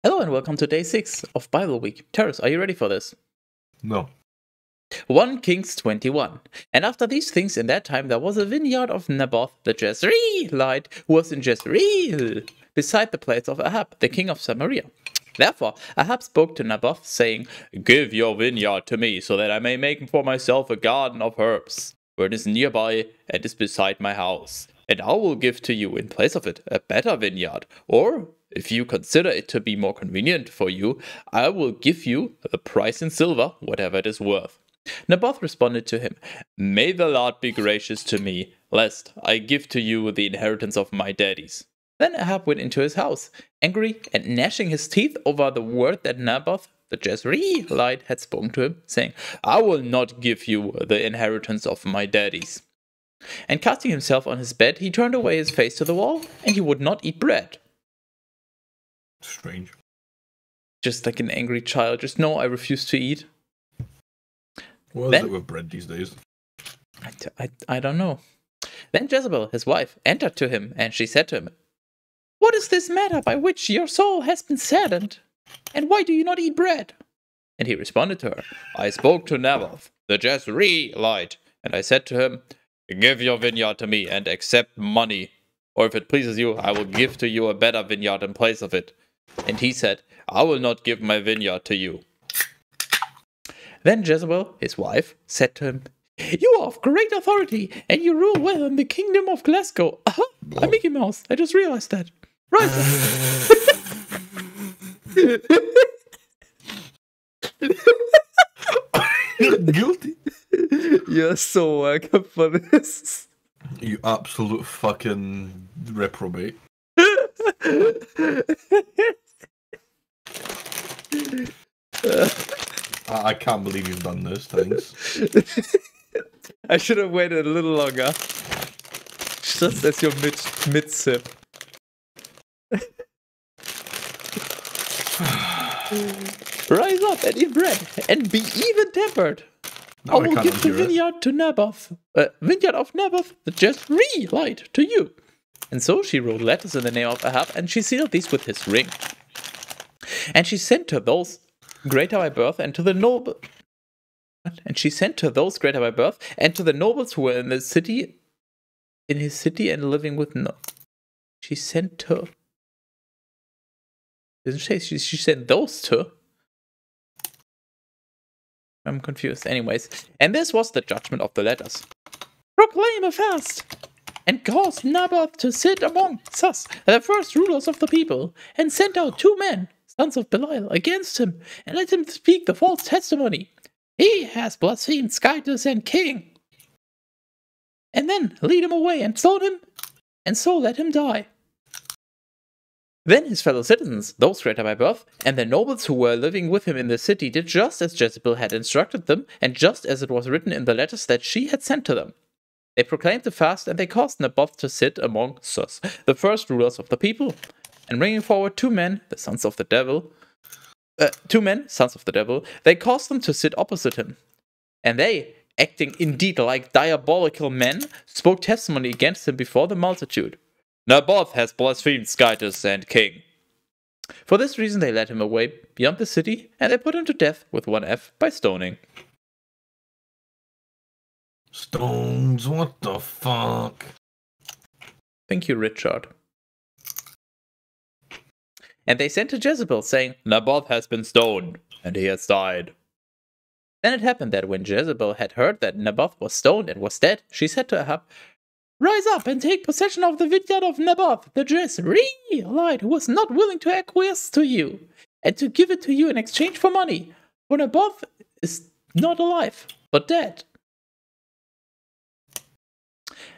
Hello and welcome to day 6 of Bible Week. Teras, are you ready for this? No. 1 Kings 21. And after these things in that time there was a vineyard of Naboth the Jezreelite, who was in Jezreel, beside the place of Ahab, the king of Samaria. Therefore Ahab spoke to Naboth, saying, "Give your vineyard to me, so that I may make for myself a garden of herbs, for it is nearby and is beside my house. And I will give to you in place of it a better vineyard, or if you consider it to be more convenient for you, I will give you the price in silver, whatever it is worth." Naboth responded to him, "May the Lord be gracious to me, lest I give to you the inheritance of my daddies." Then Ahab went into his house, angry and gnashing his teeth over the word that Naboth the Jezreelite had spoken to him, saying, "I will not give you the inheritance of my daddies." And casting himself on his bed, he turned away his face to the wall, and he would not eat bread. Strange. Just like an angry child, just no, I refuse to eat. What is it with bread these days? I don't know. Then Jezebel, his wife, entered to him, and she said to him, "What is this matter by which your soul has been saddened? And why do you not eat bread?" And he responded to her, "I spoke to Naboth, the Jezreelite, and I said to him, 'Give your vineyard to me and accept money. Or if it pleases you, I will give to you a better vineyard in place of it.' And he said, 'I will not give my vineyard to you.' Then Jezebel, his wife, said to him, 'You are of great authority, and you rule well in the kingdom of Glasgow.'" Aha! I'm Mickey Mouse. I just realized that. Right. Guilty. You're so welcome for this. You absolute fucking reprobate. I can't believe you've done this, thanks. I should have waited a little longer. Just as your mid-sip. Rise up and eat bread, and be even-tempered. I will give the vineyard to Naboth, vineyard of Naboth, the Jezreelite, to you. And so she wrote letters in the name of Ahab, and she sealed these with his ring. And she sent to those greater by birth and to the noble. And she sent to those greater by birth and to the nobles who were in his city, and living with no. She sent to. Doesn't she sent those to? I'm confused. Anyways, and this was the judgment of the letters. Proclaim a fast, and cause Naboth to sit among us, the first rulers of the people, and send out 2 men, sons of Belial, against him, and let him speak the false testimony. He has blasphemed Skytis and king. And then lead him away and stone him, and so let him die. Then his fellow citizens, those greater by birth, and the nobles who were living with him in the city did just as Jezebel had instructed them, and just as it was written in the letters that she had sent to them. They proclaimed the fast, and they caused Naboth to sit among us, the first rulers of the people. And bringing forward 2 men, the sons of the devil, they caused them to sit opposite him. And they, acting indeed like diabolical men, spoke testimony against him before the multitude. "Naboth has blasphemed Skytis and king." For this reason they led him away beyond the city, and they put him to death with 1 F by stoning. Stones, what the fuck? Thank you, Richard. And they sent to Jezebel, saying, "Naboth has been stoned, and he has died." Then it happened that when Jezebel had heard that Naboth was stoned and was dead, she said to Ahab, "Rise up and take possession of the vineyard of Naboth, the Jezreelite, who was not willing to acquiesce to you, and to give it to you in exchange for money. For Naboth is not alive, but dead."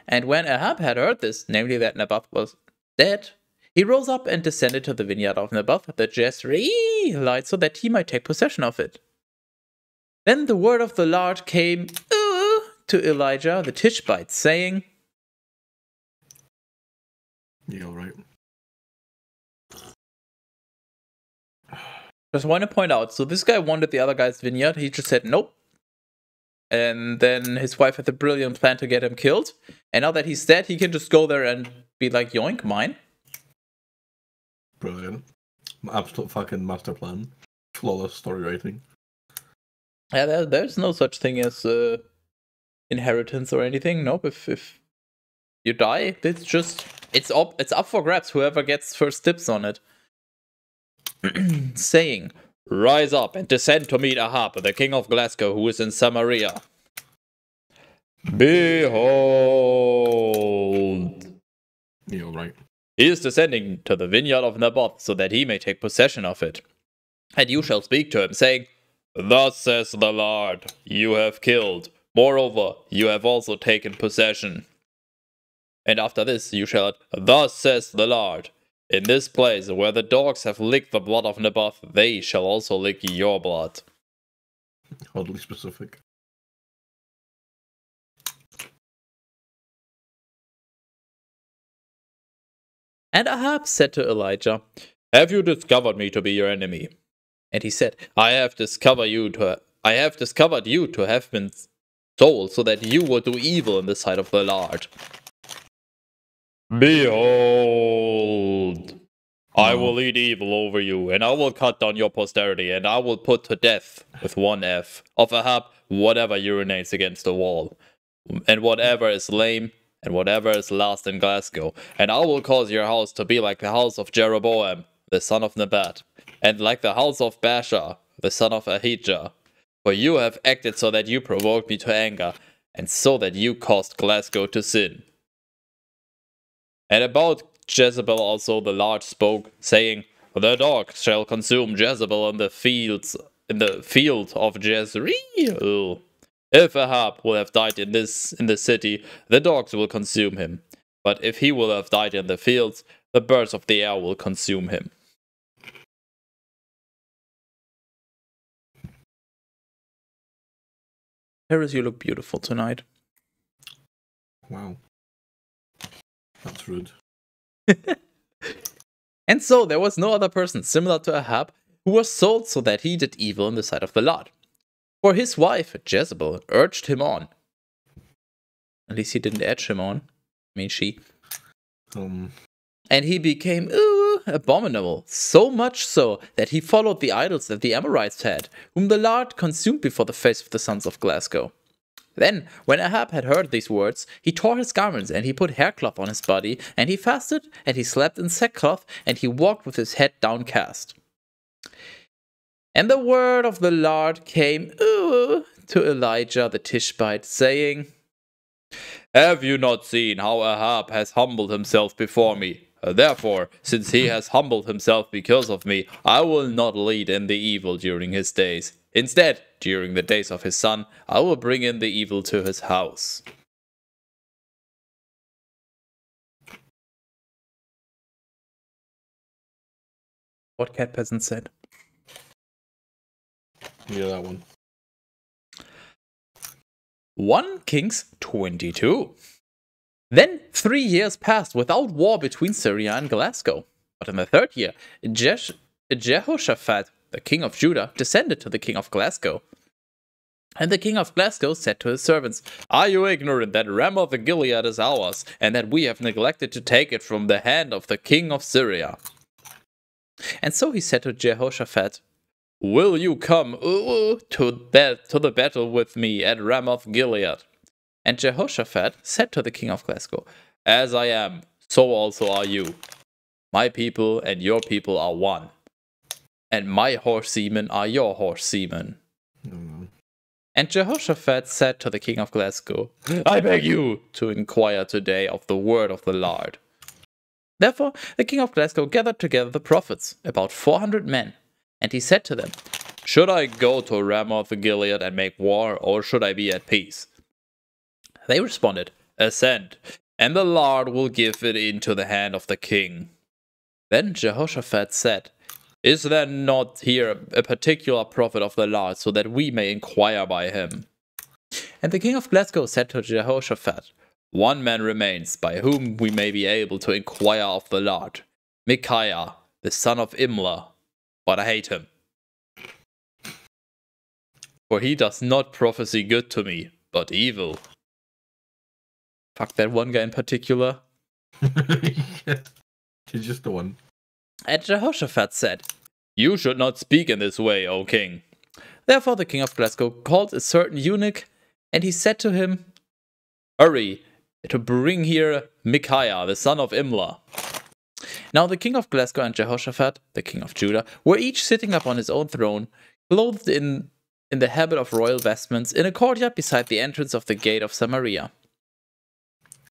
And when Ahab had heard this, namely that Naboth was dead, he rose up and descended to the vineyard of Naboth, the Jezreelite, so that he might take possession of it. Then the word of the Lord came to Elijah the Tishbite, saying, Yeah, right. Just want to point out, so this guy wanted the other guy's vineyard, he just said nope. And then his wife had the brilliant plan to get him killed. And now that he's dead, he can just go there and be like, yoink, mine. Brilliant. Absolute fucking master plan. Flawless story writing. Yeah, there's no such thing as inheritance or anything. Nope. If you die, it's up for grabs. Whoever gets first dibs on it. Saying, "Rise up and descend to meet Ahab, the king of Glasgow, who is in Samaria. Behold, Yeah, right. he is descending to the vineyard of Naboth, so that he may take possession of it. And you shall speak to him, saying, Thus says the Lord, you have killed. Moreover, you have also taken possession. And after this you shall, Thus says the Lord, in this place where the dogs have licked the blood of Naboth, they shall also lick your blood." Oddly specific. And Ahab said to Elijah, "Have you discovered me to be your enemy?" And he said, I have discovered you to have been sold, so that you would do evil in the sight of the Lord. Behold, I will lead evil over you, and I will cut down your posterity, and I will put to death, with one F, of Ahab, whatever urinates against the wall, and whatever is lame, and whatever is last in Glasgow. And I will cause your house to be like the house of Jeroboam, the son of Nebat, and like the house of Baasha, the son of Ahijah. For you have acted so that you provoked me to anger, and so that you caused Glasgow to sin. And about Jezebel also the Lord spoke, saying, The dogs shall consume Jezebel in the field of Jezreel. If Ahab will have died in the city, the dogs will consume him. But if he will have died in the fields, the birds of the air will consume him. Teras, you look beautiful tonight. Wow. That's rude. And so there was no other person similar to Ahab who was sold so that he did evil in the sight of the Lord. For his wife, Jezebel, urged him on. At least he didn't edge him on. I mean, she. And he became abominable, so much so that he followed the idols that the Amorites had, whom the Lord consumed before the face of the sons of Glasgow. Then, when Ahab had heard these words, he tore his garments, and he put haircloth on his body, and he fasted, and he slept in sackcloth, and he walked with his head downcast. And the word of the Lord came to Elijah the Tishbite, saying, Have you not seen how Ahab has humbled himself before me? Therefore, since he has humbled himself because of me, I will not lead in the evil during his days. Instead, during the days of his son, I will bring in the evil to his house. What cat peasant said. Yeah, that one. 1 Kings 22. Then 3 years passed without war between Syria and Glasgow. But in the 3rd year, Jehoshaphat, the king of Judah, descended to the king of Glasgow. And the king of Glasgow said to his servants, Are you ignorant that Ramoth the Gilead is ours, and that we have neglected to take it from the hand of the king of Syria? And so he said to Jehoshaphat, Will you come to the battle with me at Ramoth Gilead? And Jehoshaphat said to the king of Glasgow, As I am, so also are you. My people and your people are one, and my horsemen are your horsemen. And Jehoshaphat said to the king of Glasgow, I beg you to inquire today of the word of the Lord. Therefore the king of Glasgow gathered together the prophets, about 400 men, and he said to them, Should I go to Ramoth Gilead and make war, or should I be at peace? They responded, Ascend, and the Lord will give it into the hand of the king. Then Jehoshaphat said, Is there not here a particular prophet of the Lord, so that we may inquire by him? And the king of Glasgow said to Jehoshaphat, One man remains, by whom we may be able to inquire of the Lord, Micaiah, the son of Imlah, but I hate him. For he does not prophesy good to me, but evil. Fuck that one guy in particular. He's just the one. And Jehoshaphat said, "You should not speak in this way, O king." Therefore the king of Glasgow called a certain eunuch, and he said to him, "Hurry to bring here Micaiah, the son of Imlah." Now the king of Glasgow and Jehoshaphat, the king of Judah, were each sitting up on his own throne, clothed in the habit of royal vestments, in a courtyard beside the entrance of the gate of Samaria.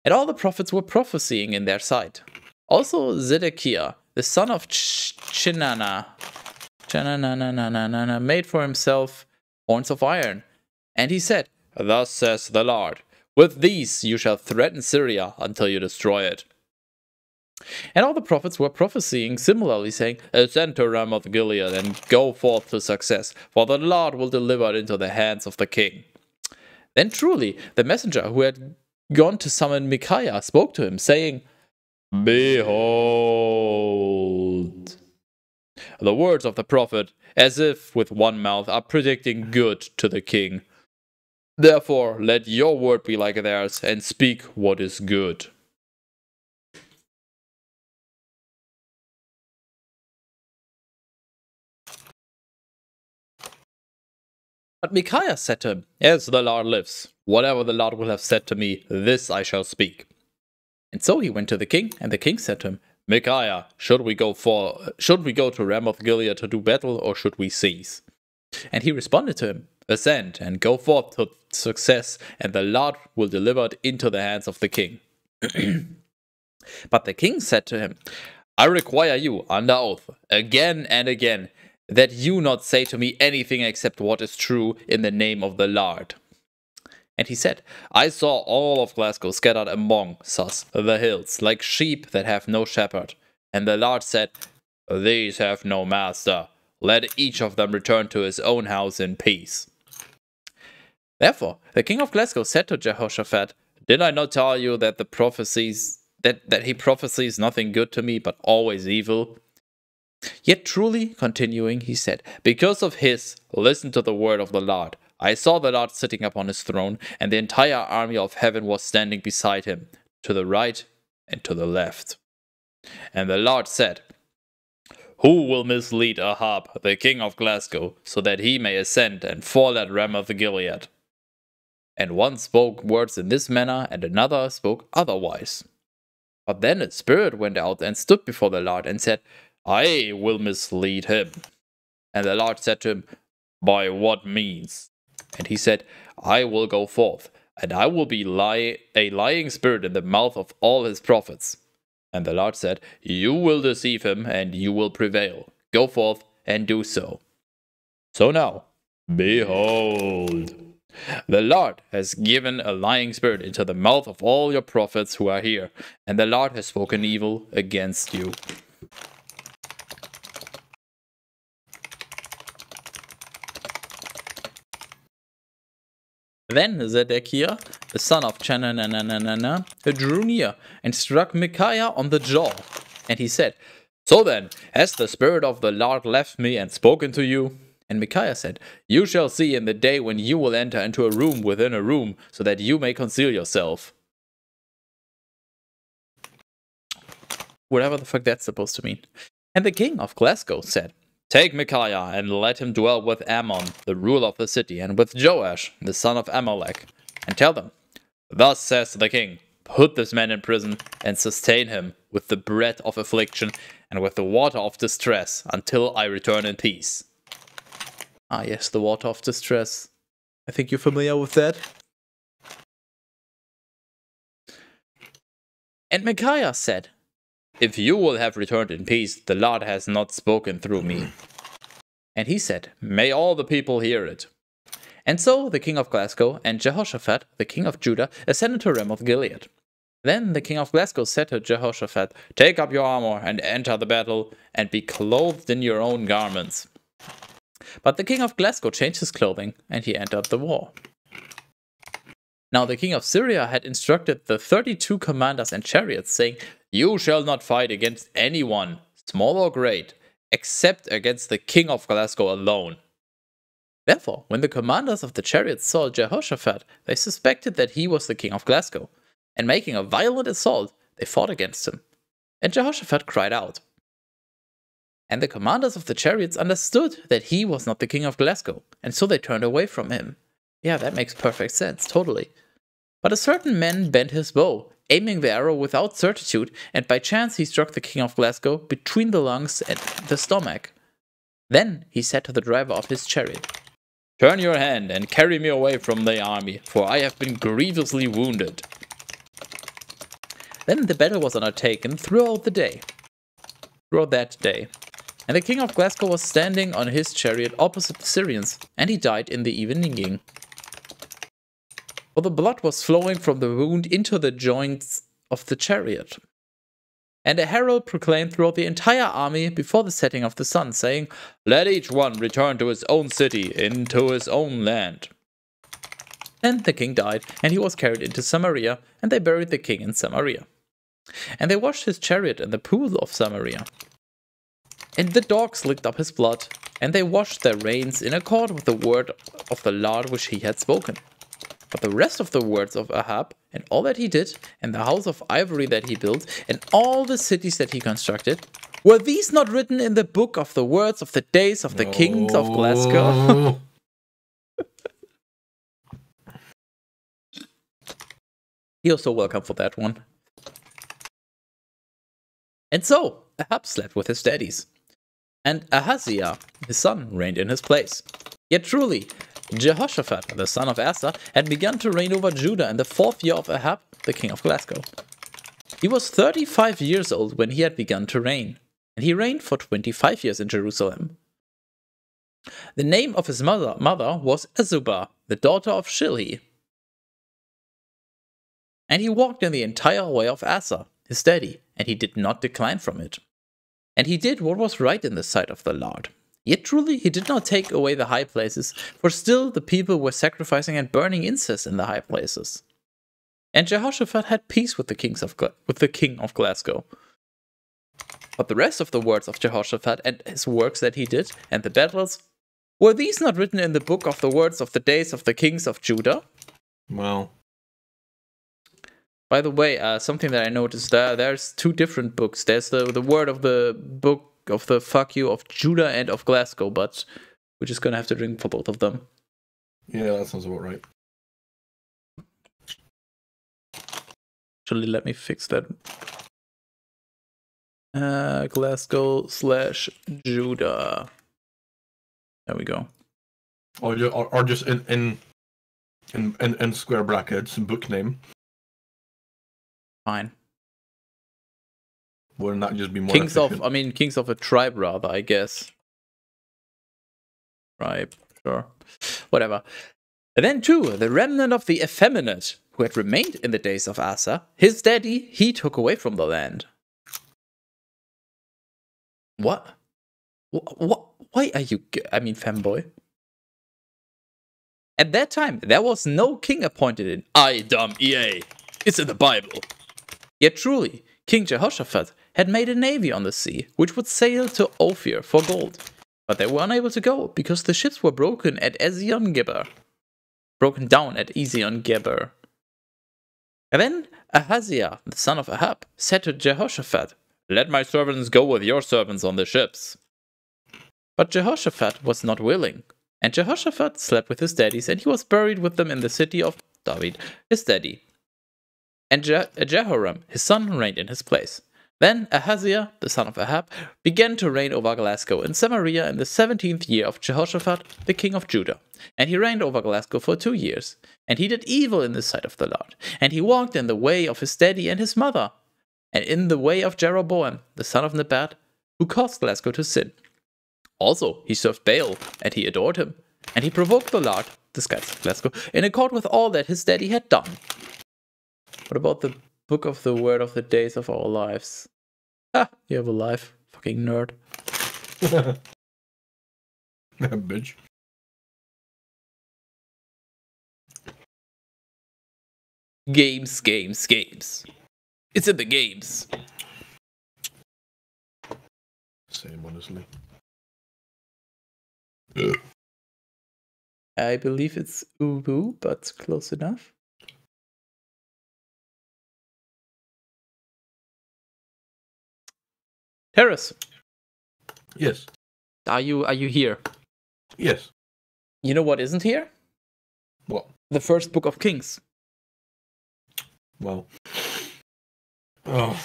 And all the prophets were prophesying in their sight. Also Zedekiah, the son of Chinana, made for himself horns of iron. And he said, "Thus says the Lord, with these you shall threaten Syria until you destroy it." And all the prophets were prophesying similarly, saying, "Ascend to Ramoth Gilead and go forth to success, for the Lord will deliver it into the hands of the king." Then truly the messenger who had gone to summon Micaiah spoke to him, saying, "Behold, the words of the prophet, as if with one mouth, are predicting good to the king. Therefore let your word be like theirs, and speak what is good." But Micaiah said to him, "As the Lord lives, whatever the Lord will have said to me, this I shall speak." And so he went to the king, and the king said to him, "Micaiah, should we go to Ramoth Gilead to do battle, or should we cease?" And he responded to him, "Ascend and go forth to success, and the Lord will deliver it into the hands of the king." But the king said to him, "I require you, under oath, again and again, that you not say to me anything except what is true in the name of the Lord." And he said, "I saw all of Glasgow scattered among us, the hills, like sheep that have no shepherd. And the Lord said, These have no master. Let each of them return to his own house in peace." Therefore the king of Glasgow said to Jehoshaphat, "Did I not tell you that the prophecies that he prophesies nothing good to me, but always evil?" Yet truly, continuing, he said, "Because of his, listen to the word of the Lord. I saw the Lord sitting upon his throne, and the entire army of heaven was standing beside him, to the right and to the left. And the Lord said, Who will mislead Ahab, the king of Glasgow, so that he may ascend and fall at Ramoth Gilead?" And one spoke words in this manner, and another spoke otherwise. But then a spirit went out and stood before the Lord, and said, "I will mislead him." And the Lord said to him, "By what means?" And he said, "I will go forth, and I will be a lying spirit in the mouth of all his prophets." And the Lord said, "You will deceive him, and you will prevail. Go forth and do so." So now, behold, the Lord has given a lying spirit into the mouth of all your prophets who are here, and the Lord has spoken evil against you. Then Zedekiah, the son of Chananana, drew near and struck Micaiah on the jaw. And he said, "So then, has the Spirit of the Lord left me and spoken to you?" And Micaiah said, "You shall see in the day when you will enter into a room within a room, so that you may conceal yourself." Whatever the fuck that's supposed to mean. And the king of Glasgow said, "Take Micaiah and let him dwell with Ammon, the ruler of the city, and with Joash, the son of Amalek, and tell them, Thus says the king, put this man in prison and sustain him with the bread of affliction and with the water of distress until I return in peace." Ah yes, the water of distress. I think you're familiar with that. And Micaiah said, "If you will have returned in peace, the Lord has not spoken through me." And he said, "May all the people hear it." And so the king of Glasgow and Jehoshaphat, the king of Judah, ascended to Ramoth Gilead. Then the king of Glasgow said to Jehoshaphat, "Take up your armor and enter the battle, and be clothed in your own garments." But the king of Glasgow changed his clothing, and he entered the war. Now the king of Syria had instructed the 32 commanders and chariots, saying, "You shall not fight against anyone, small or great, except against the king of Glasgow alone." Therefore, when the commanders of the chariots saw Jehoshaphat, they suspected that he was the king of Glasgow, and making a violent assault, they fought against him. And Jehoshaphat cried out. And the commanders of the chariots understood that he was not the king of Glasgow, and so they turned away from him. Yeah, that makes perfect sense, totally. But a certain man bent his bow, aiming the arrow without certitude, and by chance he struck the king of Glasgow between the lungs and the stomach. Then he said to the driver of his chariot, "Turn your hand and carry me away from the army, for I have been grievously wounded." Then the battle was undertaken throughout that day. And the king of Glasgow was standing on his chariot opposite the Syrians, and he died in the evening. For the blood was flowing from the wound into the joints of the chariot. And a herald proclaimed throughout the entire army before the setting of the sun, saying, "Let each one return to his own city, into his own land." Then the king died, and he was carried into Samaria, and they buried the king in Samaria. And they washed his chariot in the pool of Samaria. And the dogs licked up his blood, and they washed their reins in accord with the word of the Lord which he had spoken. But the rest of the words of Ahab, and all that he did, and the house of ivory that he built, and all the cities that he constructed, were these not written in the book of the words of the days of the kings of Glasgow? You're so welcome for that one. And so, Ahab slept with his daddies. And Ahaziah, his son, reigned in his place. Yet truly, Jehoshaphat, the son of Asa, had begun to reign over Judah in the 4th year of Ahab, the king of Glasgow. He was 35 years old when he had begun to reign, and he reigned for 25 years in Jerusalem. The name of his mother was Azubah, the daughter of Shilhi. And he walked in the entire way of Asa, his daddy, and he did not decline from it. And he did what was right in the sight of the Lord. Yet truly he did not take away the high places, for still the people were sacrificing and burning incense in the high places. And Jehoshaphat had peace with the king of Glasgow. But the rest of the words of Jehoshaphat and his works that he did, and the battles, were these not written in the book of the words of the days of the kings of Judah? Well. By the way, something that I noticed there's 2 different books. There's the word of the book of the fuck you of Judah and of Glasgow, but we're just gonna have to drink for both of them. Yeah, that sounds about right. Actually, let me fix that. Glasgow / Judah. There we go. Or just in square brackets, book name. Fine. Wouldn't that just be more Kings efficient? Kings of a tribe, rather, I guess. Tribe, sure. Whatever. And then, too, the remnant of the effeminate, who had remained in the days of Asa, his daddy, he took away from the land. What? Why are you... femboy? At that time, there was no king appointed in Idom EA. It's in the Bible. Yet truly, King Jehoshaphat had made a navy on the sea, which would sail to Ophir for gold. But they were unable to go, because the ships were broken down at Ezion-Geber. And then Ahaziah, the son of Ahab, said to Jehoshaphat, "Let my servants go with your servants on the ships." But Jehoshaphat was not willing. And Jehoshaphat slept with his daddies, and he was buried with them in the city of David, his daddy. And Jehoram, his son, reigned in his place. Then Ahaziah, the son of Ahab, began to reign over Glasgow and Samaria in the 17th year of Jehoshaphat, the king of Judah. And he reigned over Glasgow for 2 years. And he did evil in the sight of the Lord. And he walked in the way of his daddy and his mother, and in the way of Jeroboam, the son of Nebat, who caused Glasgow to sin. Also, he served Baal, and he adored him. And he provoked the Lord, the Skytis of Glasgow, in accord with all that his daddy had done. What about the book of the word of the days of our lives? Ha! You have a life, fucking nerd. Bitch. Games. It's in the games. Same, honestly. I believe it's Ubu, but close enough. Teras. Yes. Are you here? Yes. You know what isn't here? What? The first book of Kings. Well. Oh.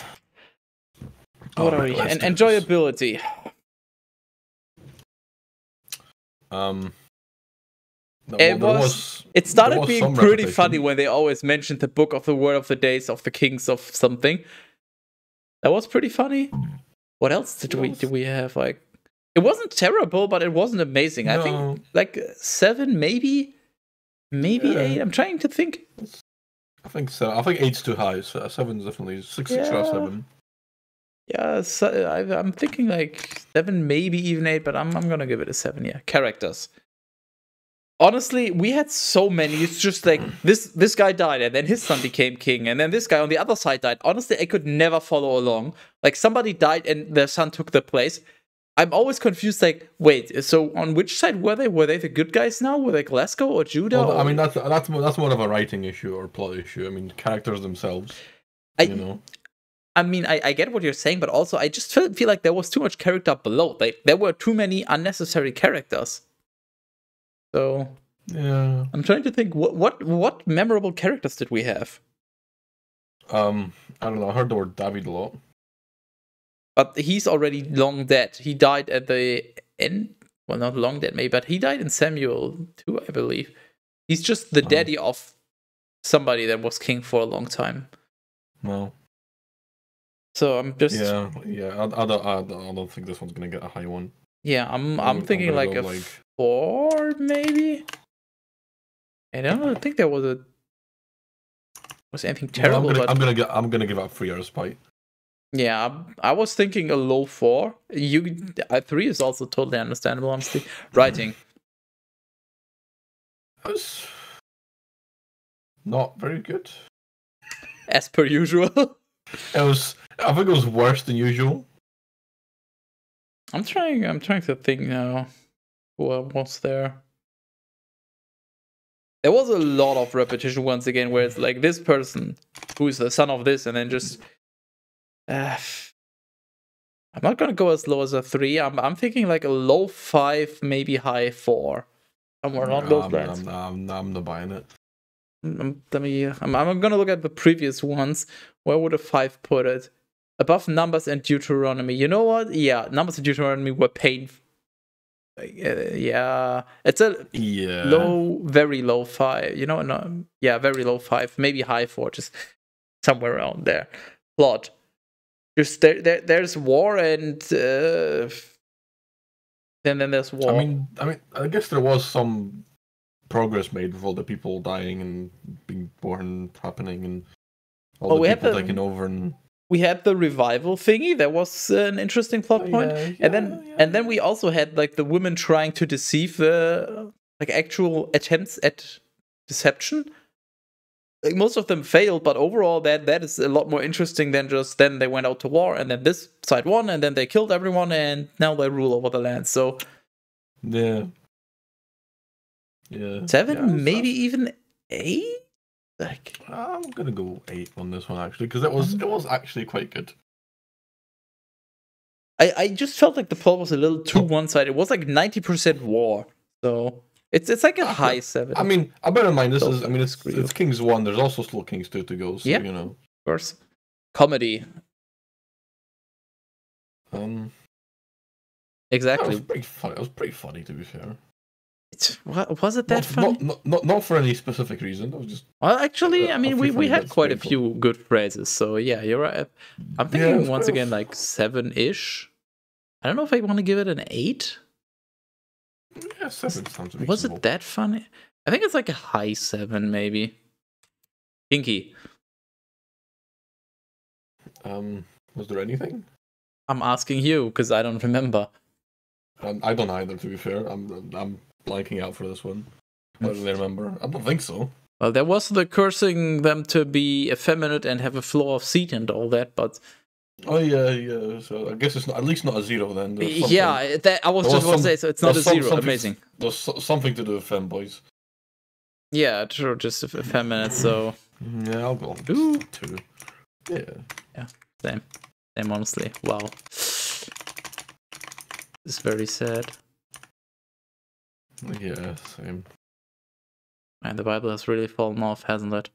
What are Alright, we? let's And do this. enjoyability. It started being pretty funny when they always mentioned the book of the word of the days of the kings of something. That was pretty funny. What else did we have? Like, it wasn't terrible, but it wasn't amazing. No. I think like 7, maybe 8. I'm trying to think. I think so. I think 8's too high. So 7's definitely 6 or 7. Yeah, so I'm thinking like 7, maybe even 8, but I'm gonna give it a 7. Yeah, characters. Honestly, we had so many. It's just like this guy died, and then his son became king, and then this guy on the other side died. Honestly, I could never follow along. Like, somebody died, and their son took the place. I'm always confused. Like, wait, so on which side were they? Were they the good guys now? Were they Glasgow or Judah? Well, I mean, that's more of a writing issue or plot issue. I mean, characters themselves. You know. I mean, I get what you're saying, but also I just feel like there was too much character below. Like, there were too many unnecessary characters. So yeah, I'm trying to think what memorable characters did we have? I don't know. I heard the word David a lot, but he's already long dead. He died at the end. Well, not long dead, maybe, but he died in Samuel too, I believe. He's just the daddy of somebody that was king for a long time. Well, so I'm just yeah. I don't think this one's gonna get a high one. Yeah, I'm thinking like a 4, maybe. I don't think there was anything terrible. Well, I'm gonna give out 3 out of spite. Yeah, I was thinking a low 4. 3 is also totally understandable, honestly. Writing. That was not very good. As per usual. I think it was worse than usual. I'm trying to think now. Who was there? There was a lot of repetition once again, where it's like this person who is the son of this, and then just. I'm not gonna go as low as a 3. I'm thinking like a low 5, maybe high 4, somewhere along those lines. I'm not buying it. I'm gonna look at the previous ones. Where would a 5 put it? Above Numbers and Deuteronomy. You know what? Yeah, Numbers and Deuteronomy were painful. Yeah, it's a low, very low 5. You know, no, yeah, very low 5, maybe high 4, just somewhere around there. Plot. Just there's war and then there's war. I mean, I guess there was some progress made with all the people dying and being born happening and all the people taking over and. We had the revival thingy. That was an interesting plot point. And then we also had like the women trying to deceive like actual attempts at deception. Like, most of them failed, but overall that is a lot more interesting than just then they went out to war and then this side won and then they killed everyone and now they rule over the land. So yeah. 7, maybe even 8. Like, I'm gonna go 8 on this one actually, because it was actually quite good. I just felt like the plot was a little too one-sided. It was like 90% war, so it's like a high 7. I mean, I bear in mind it's Kings 1. There's also still Kings 2 to go. So, you know, of course. Comedy. Exactly. That was pretty funny. It was pretty funny, to be fair. Was it that funny? Not for any specific reason. It was just. Well, actually, I mean, we had quite a few good phrases. So yeah, you're right. I'm thinking once again like 7-ish. I don't know if I want to give it an 8. Yeah, 7 sounds reasonable. Was it that funny? I think it's like a high 7, maybe. Kinky. Was there anything? I'm asking you because I don't remember. I don't either. To be fair, I'm blanking out for this one. I don't really remember. I don't think so. Well, there was the cursing them to be effeminate and have a floor of seat and all that, but. Oh yeah. So I guess it's at least not a 0 then. Yeah, I was just going to say, so it's not a 0. Amazing. There's something to do with femboys. Yeah, true. Just effeminate. So. Yeah, I'll go 2. Yeah. Yeah. Same. Honestly. Wow. It's very sad. Yeah, same. And the Bible has really fallen off, hasn't it?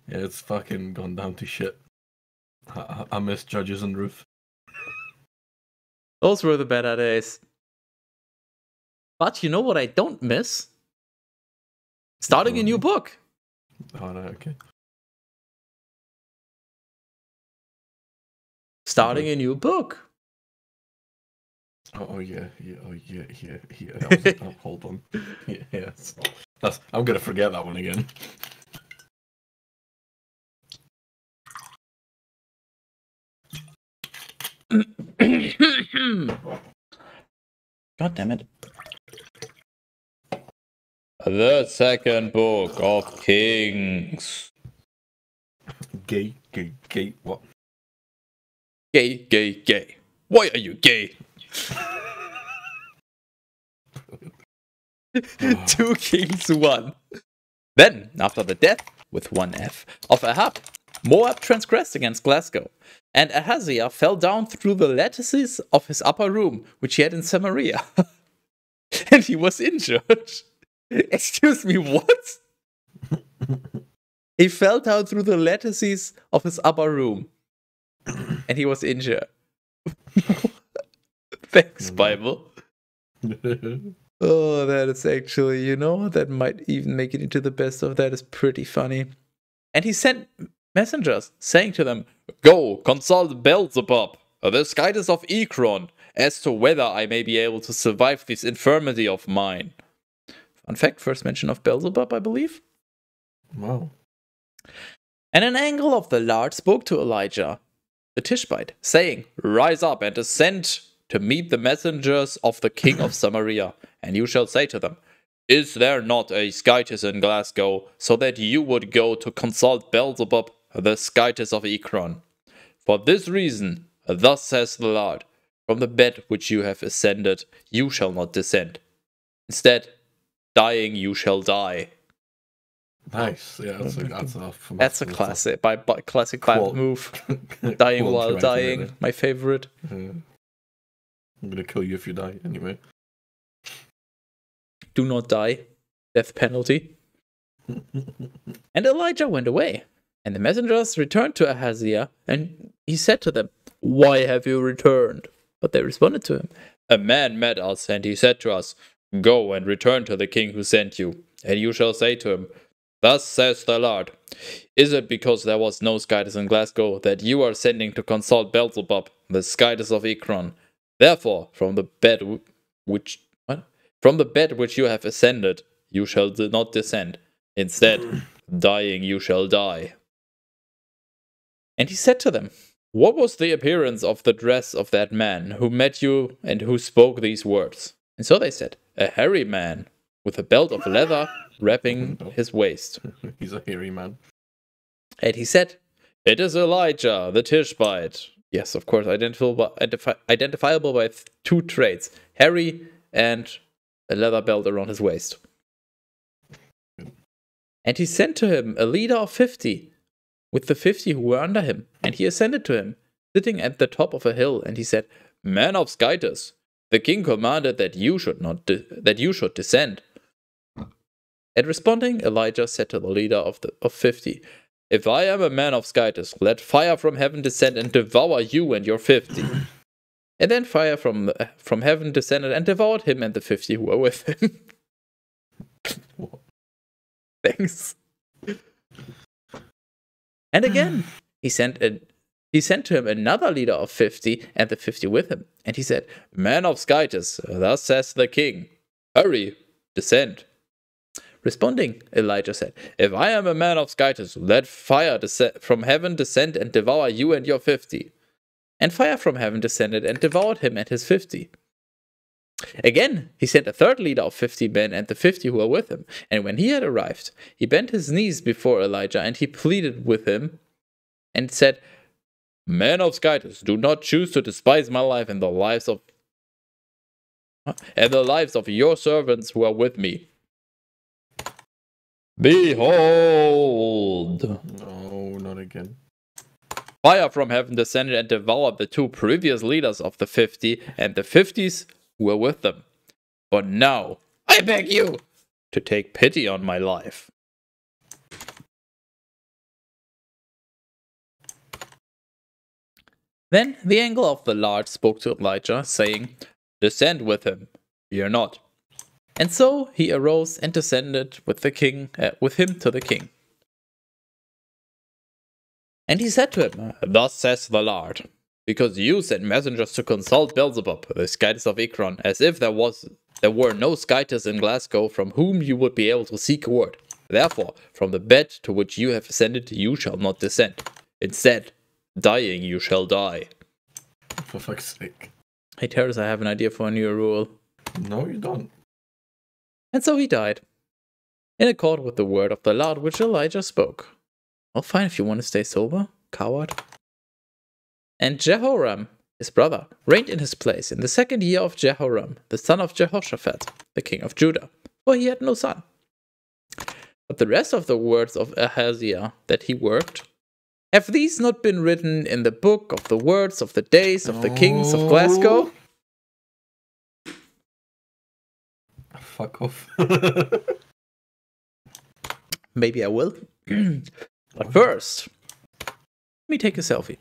Yeah, it's fucking gone down to shit. I miss Judges and Ruth. Those were the better days. But you know what I don't miss? Starting a new book. Oh, no, okay. Starting a new book. Oh yeah. Hold on. Yes. I'm gonna forget that one again. God damn it. The second book of Kings. Gay, what? Gay. Why are you gay? 2 Kings 1. Then, after the death, with one F, of Ahab, Moab transgressed against Glasgow, and Ahaziah fell down through the lattices of his upper room, which he had in Samaria. And he was injured. Excuse me, what? He fell down through the lattices of his upper room, and he was injured. Thanks, Bible. Oh, that is actually, that might even make it into the best of. That is pretty funny. And he sent messengers, saying to them, "Go, consult Beelzebub, the Skytis of Ekron, as to whether I may be able to survive this infirmity of mine." Fun fact, first mention of Beelzebub, I believe. Wow. And an angel of the Lord spoke to Elijah, the Tishbite, saying, "Rise up and ascend to meet the messengers of the king of Samaria, and you shall say to them, Is there not a Skytis in Glasgow, so that you would go to consult Beelzebub, the Skytis of Ekron? For this reason, thus says the Lord, from the bed which you have ascended, you shall not descend. Instead, dying you shall die." Nice. Yeah, that's a classic classic Bible move. Dying while dying, my favorite. I'm gonna kill you if you die anyway. Do not die. Death penalty. And Elijah went away, and the messengers returned to Ahaziah, and he said to them, "Why have you returned?" But they responded to him, "A man met us, and he said to us, Go and return to the king who sent you, and you shall say to him, Thus says the Lord, Is it because there was no Skytis in Glasgow that you are sending to consult Beelzebub, the Skytis of Ekron? Therefore, from the bed which you have ascended, you shall not descend. Instead, dying you shall die." And he said to them, "What was the appearance of the dress of that man who met you and who spoke these words?" And so they said, "A hairy man, with a belt of leather wrapping his waist." He's a hairy man. And he said, "It is Elijah, the Tishbite." Yes, of course, identifiable by 2 traits, hairy and a leather belt around his waist. And he sent to him a leader of 50, with the 50 who were under him. And he ascended to him, sitting at the top of a hill, and he said, "Man of Skytis, the king commanded that you should descend." And responding, Elijah said to the leader of 50, "If I am a man of Skytis, let fire from heaven descend and devour you and your 50. And then fire from heaven descended and devoured him and the 50 who were with him. Thanks. And again, he sent to him another leader of 50 and the 50 with him. And he said, "Man of Skytis, thus says the king, hurry, descend." Responding, Elijah said, "If I am a man of Skytis, let fire from heaven descend and devour you and your 50. And fire from heaven descended and devoured him and his 50. Again, he sent a third leader of 50 men and the 50 who were with him. And when he had arrived, he bent his knees before Elijah and he pleaded with him and said, "Man of Skytis, do not choose to despise my life and the lives of your servants who are with me. Behold, no, not again. Fire from heaven descended and devoured the 2 previous leaders of the 50 and the 50s who were with them. But now, I beg you to take pity on my life. Then the angel of the Lord spoke to Elijah, saying, Descend with him, fear not. And so he arose and descended with him to the king. And he said to him, Thus says the Lord, because you sent messengers to consult Beelzebub, the Skytis of Ekron, as if there were no Skytis in Glasgow from whom you would be able to seek word. Therefore, from the bed to which you have ascended, you shall not descend. Instead, dying you shall die. For fuck's sake. Hey Teras, I have an idea for a new rule. No, you don't. And so he died, in accord with the word of the Lord which Elijah spoke. Well, fine if you want to stay sober, coward. And Jehoram, his brother, reigned in his place in the 2nd year of Jehoram, the son of Jehoshaphat, the king of Judah, for he had no son. But the rest of the words of Ahaziah that he worked, have these not been written in the book of the words of the days of the kings of Glasgow? Fuck off. Maybe I will. But first, let me take a selfie.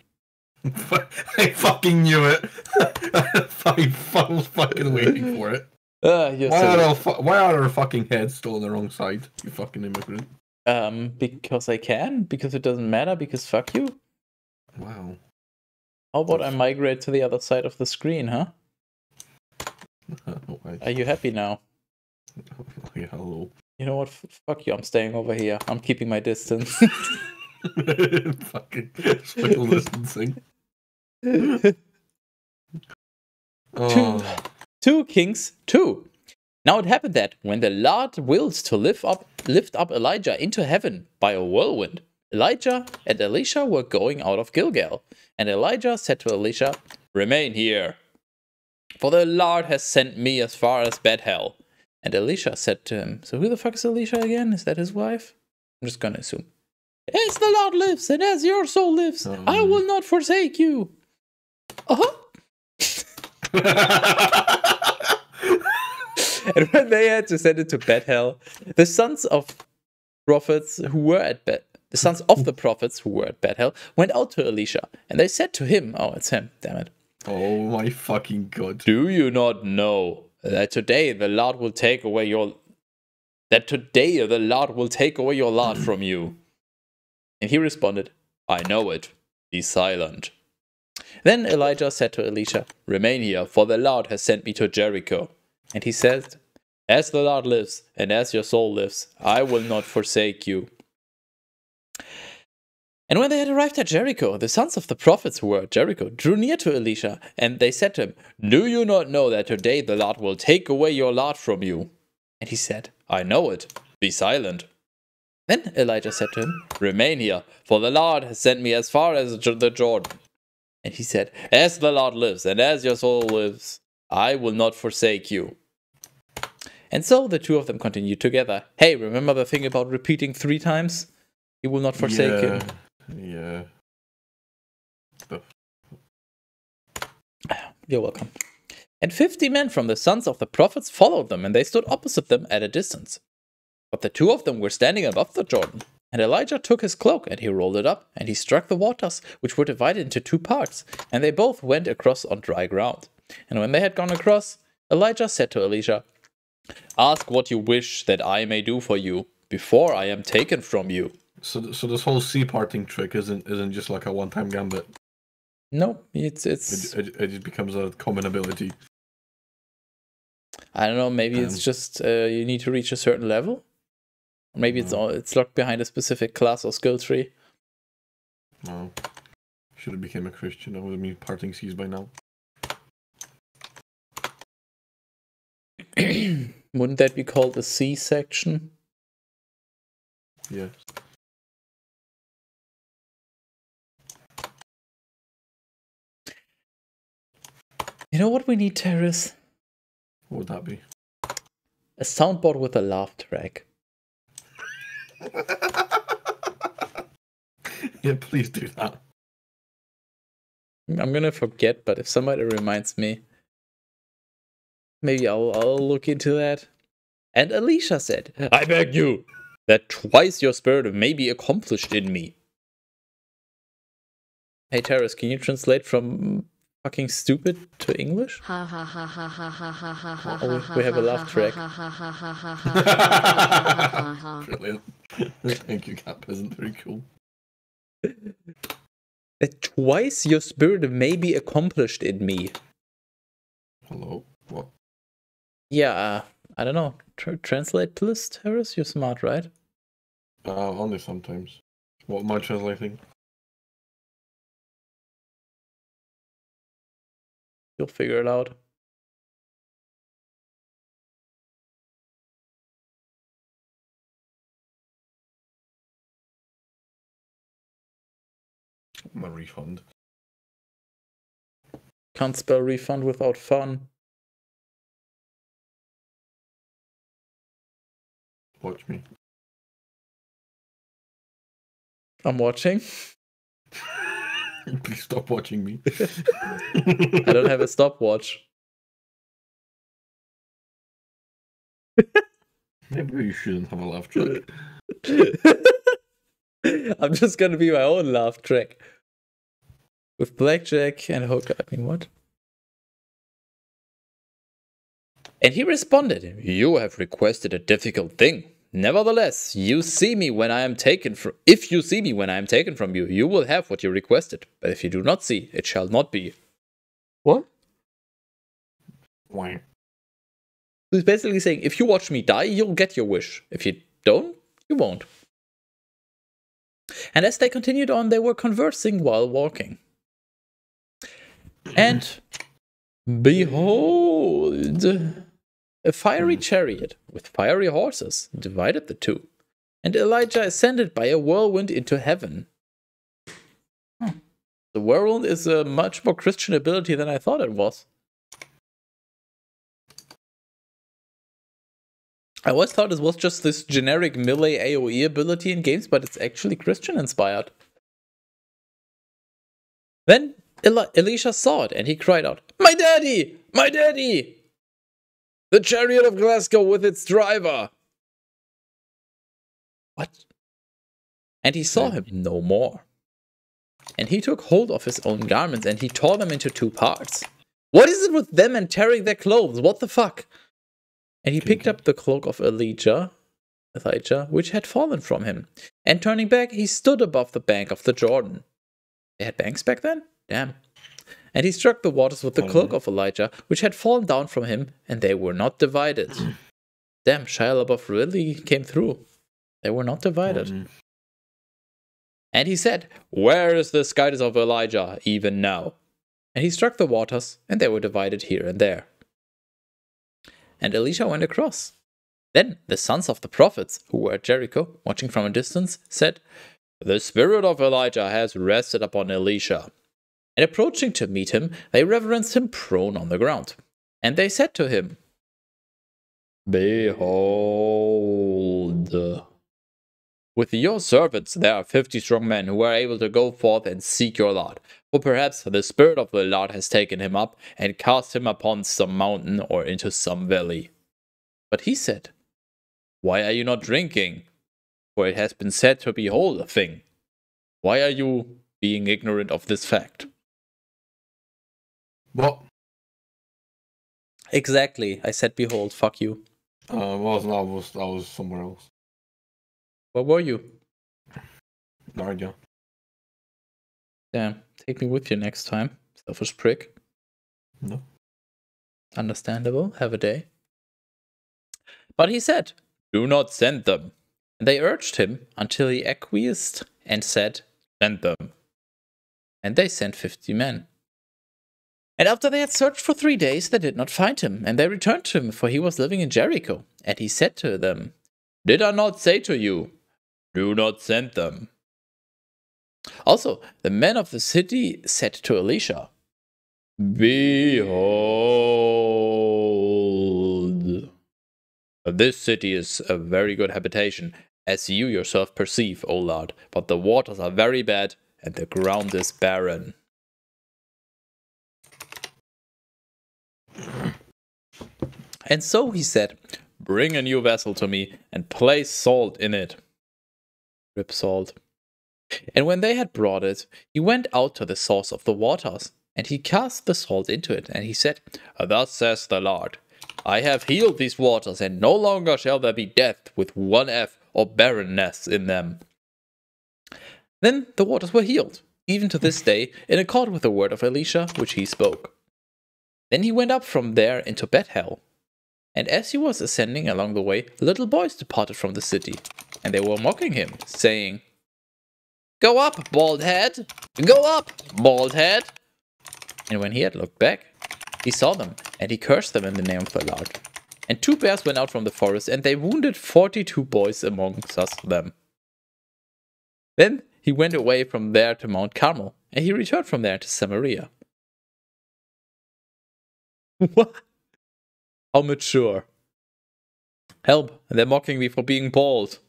I fucking knew it. I was fucking waiting for it. Why are our fucking heads still on the wrong side, you fucking immigrant? Because I can, because it doesn't matter, because fuck you. Wow. How about I migrate to the other side of the screen, huh? Are you happy now? Yeah, hello. You know what? Fuck you, I'm staying over here. I'm keeping my distance. Fucking social distancing. Oh. 2 Kings 2. Now it happened that when the Lord willed to lift up Elijah into heaven by a whirlwind, Elijah and Elisha were going out of Gilgal. And Elijah said to Elisha, Remain here, for the Lord has sent me as far as Bethel. And Elisha said to him, so who the fuck is Elisha again? Is that his wife? I'm just gonna assume. As the Lord lives, and as your soul lives, I will not forsake you. And when they had descended to Bethel, the sons of the prophets who were at Bethel went out to Elisha, and they said to him, oh, it's him, damn it. Oh my fucking god. Do you not know that today the Lord will take away your lot from you? And he responded, I know it. Be silent. Then Elijah said to Elisha, Remain here, for the Lord has sent me to Jericho. And he said, As the Lord lives, and as your soul lives, I will not forsake you. And when they had arrived at Jericho, the sons of the prophets who were at Jericho drew near to Elisha, and they said to him, Do you not know that today the Lord will take away your lot from you? And he said, I know it. Be silent. Then Elijah said to him, Remain here, for the Lord has sent me as far as the Jordan. And he said, As the Lord lives, and as your soul lives, I will not forsake you. And so the 2 of them continued together. Hey, remember the thing about repeating 3 times? He will not forsake him. Yeah. You're welcome. And 50 men from the sons of the prophets followed them, and they stood opposite them at a distance. But the 2 of them were standing above the Jordan. And Elijah took his cloak, and he rolled it up, and he struck the waters, which were divided into 2 parts, and they both went across on dry ground. And when they had gone across, Elijah said to Elisha, Ask what you wish that I may do for you, before I am taken from you. So this whole sea parting trick isn't just like a one-time gambit. No, it just becomes a common ability. I don't know, maybe it's just you need to reach a certain level. Or maybe it's locked behind a specific class or skill tree. No. Should have become a Christian. I would have been parting seas by now. Wouldn't that be called a C-section? Yes. You know what we need, Teras? What would that be? A soundboard with a laugh track. Yeah, please do that. I'm gonna forget, but if somebody reminds me, maybe I'll look into that. And Elisha said, I beg you, that twice your spirit may be accomplished in me. Hey Teras, can you translate from fucking stupid to English? We have a laugh track. Brilliant. Thank you, Cat Peasant. Very cool. That twice your spirit may be accomplished in me. Hello? What? Yeah, I don't know. Translate please, Teras? You're smart, right? Only sometimes. What am I translating? You'll figure it out. My refund. Can't spell refund without fun. Watch me. I'm watching. Please stop watching me. I don't have a stopwatch. Maybe you shouldn't have a laugh track. I'm just gonna be my own laugh track. With blackjack and hooker. I mean, what? And he responded, you have requested a difficult thing. Nevertheless, you see me when I am taken from. If you see me when I am taken from you, you will have what you requested. But if you do not see, it shall not be. What? Why? He's basically saying, if you watch me die, you'll get your wish. If you don't, you won't. And as they continued on, they were conversing while walking. And behold, a fiery chariot with fiery horses divided the two, and Elijah ascended by a whirlwind into heaven. The whirlwind is a much more Christian ability than I thought it was. I always thought it was just this generic melee AoE ability in games, but it's actually Christian inspired. Then Elisha saw it and he cried out, my daddy! My daddy! The chariot of Glasgow with its driver! What? And he saw him no more. And he took hold of his own garments and he tore them into two parts. What is it with them and tearing their clothes? What the fuck? And he picked up the cloak of Elijah, which had fallen from him. And turning back, he stood above the bank of the Jordan. They had banks back then? Damn. And he struck the waters with the cloak of Elijah, which had fallen down from him, and they were not divided. Damn, Shia LaBeouf really came through. They were not divided. And he said, where is the Skytis of Elijah, even now? And he struck the waters, and they were divided here and there. And Elisha went across. Then the sons of the prophets, who were at Jericho, watching from a distance, said, the spirit of Elijah has rested upon Elisha. And approaching to meet him, they reverenced him prone on the ground. And they said to him, behold, with your servants there are 50 strong men who are able to go forth and seek your Lord. For perhaps the spirit of the Lord has taken him up and cast him upon some mountain or into some valley. But he said, why are you not drinking? For it has been said to behold a thing. Why are you being ignorant of this fact? What? Exactly. I said behold, fuck you. I was somewhere else. Where were you? No idea. Damn, take me with you next time. Selfish prick. No. Understandable. Have a day. But he said, do not send them. And they urged him until he acquiesced and said, send them. And they sent 50 men. And after they had searched for 3 days, they did not find him. And they returned to him, for he was living in Jericho. And he said to them, did I not say to you, do not send them? Also, the men of the city said to Elisha, behold, this city is a very good habitation, as you yourself perceive, O Lord, but the waters are very bad, and the ground is barren. And so he said, "Bring a new vessel to me, and place salt in it." Rip salt. And when they had brought it, he went out to the source of the waters, and he cast the salt into it, and he said, "Thus says the Lord, I have healed these waters, and no longer shall there be death with one F or barrenness in them." Then the waters were healed, even to this day, in accord with the word of Elisha which he spoke. Then he went up from there into Bethel. And as he was ascending along the way, little boys departed from the city, and they were mocking him, saying, "Go up, bald head! Go up, bald head!" And when he had looked back, he saw them, and he cursed them in the name of the Lord. And 2 bears went out from the forest, and they wounded 42 boys amongst them. Then he went away from there to Mount Carmel, and he returned from there to Samaria. What? How mature. Help, they're mocking me for being bald.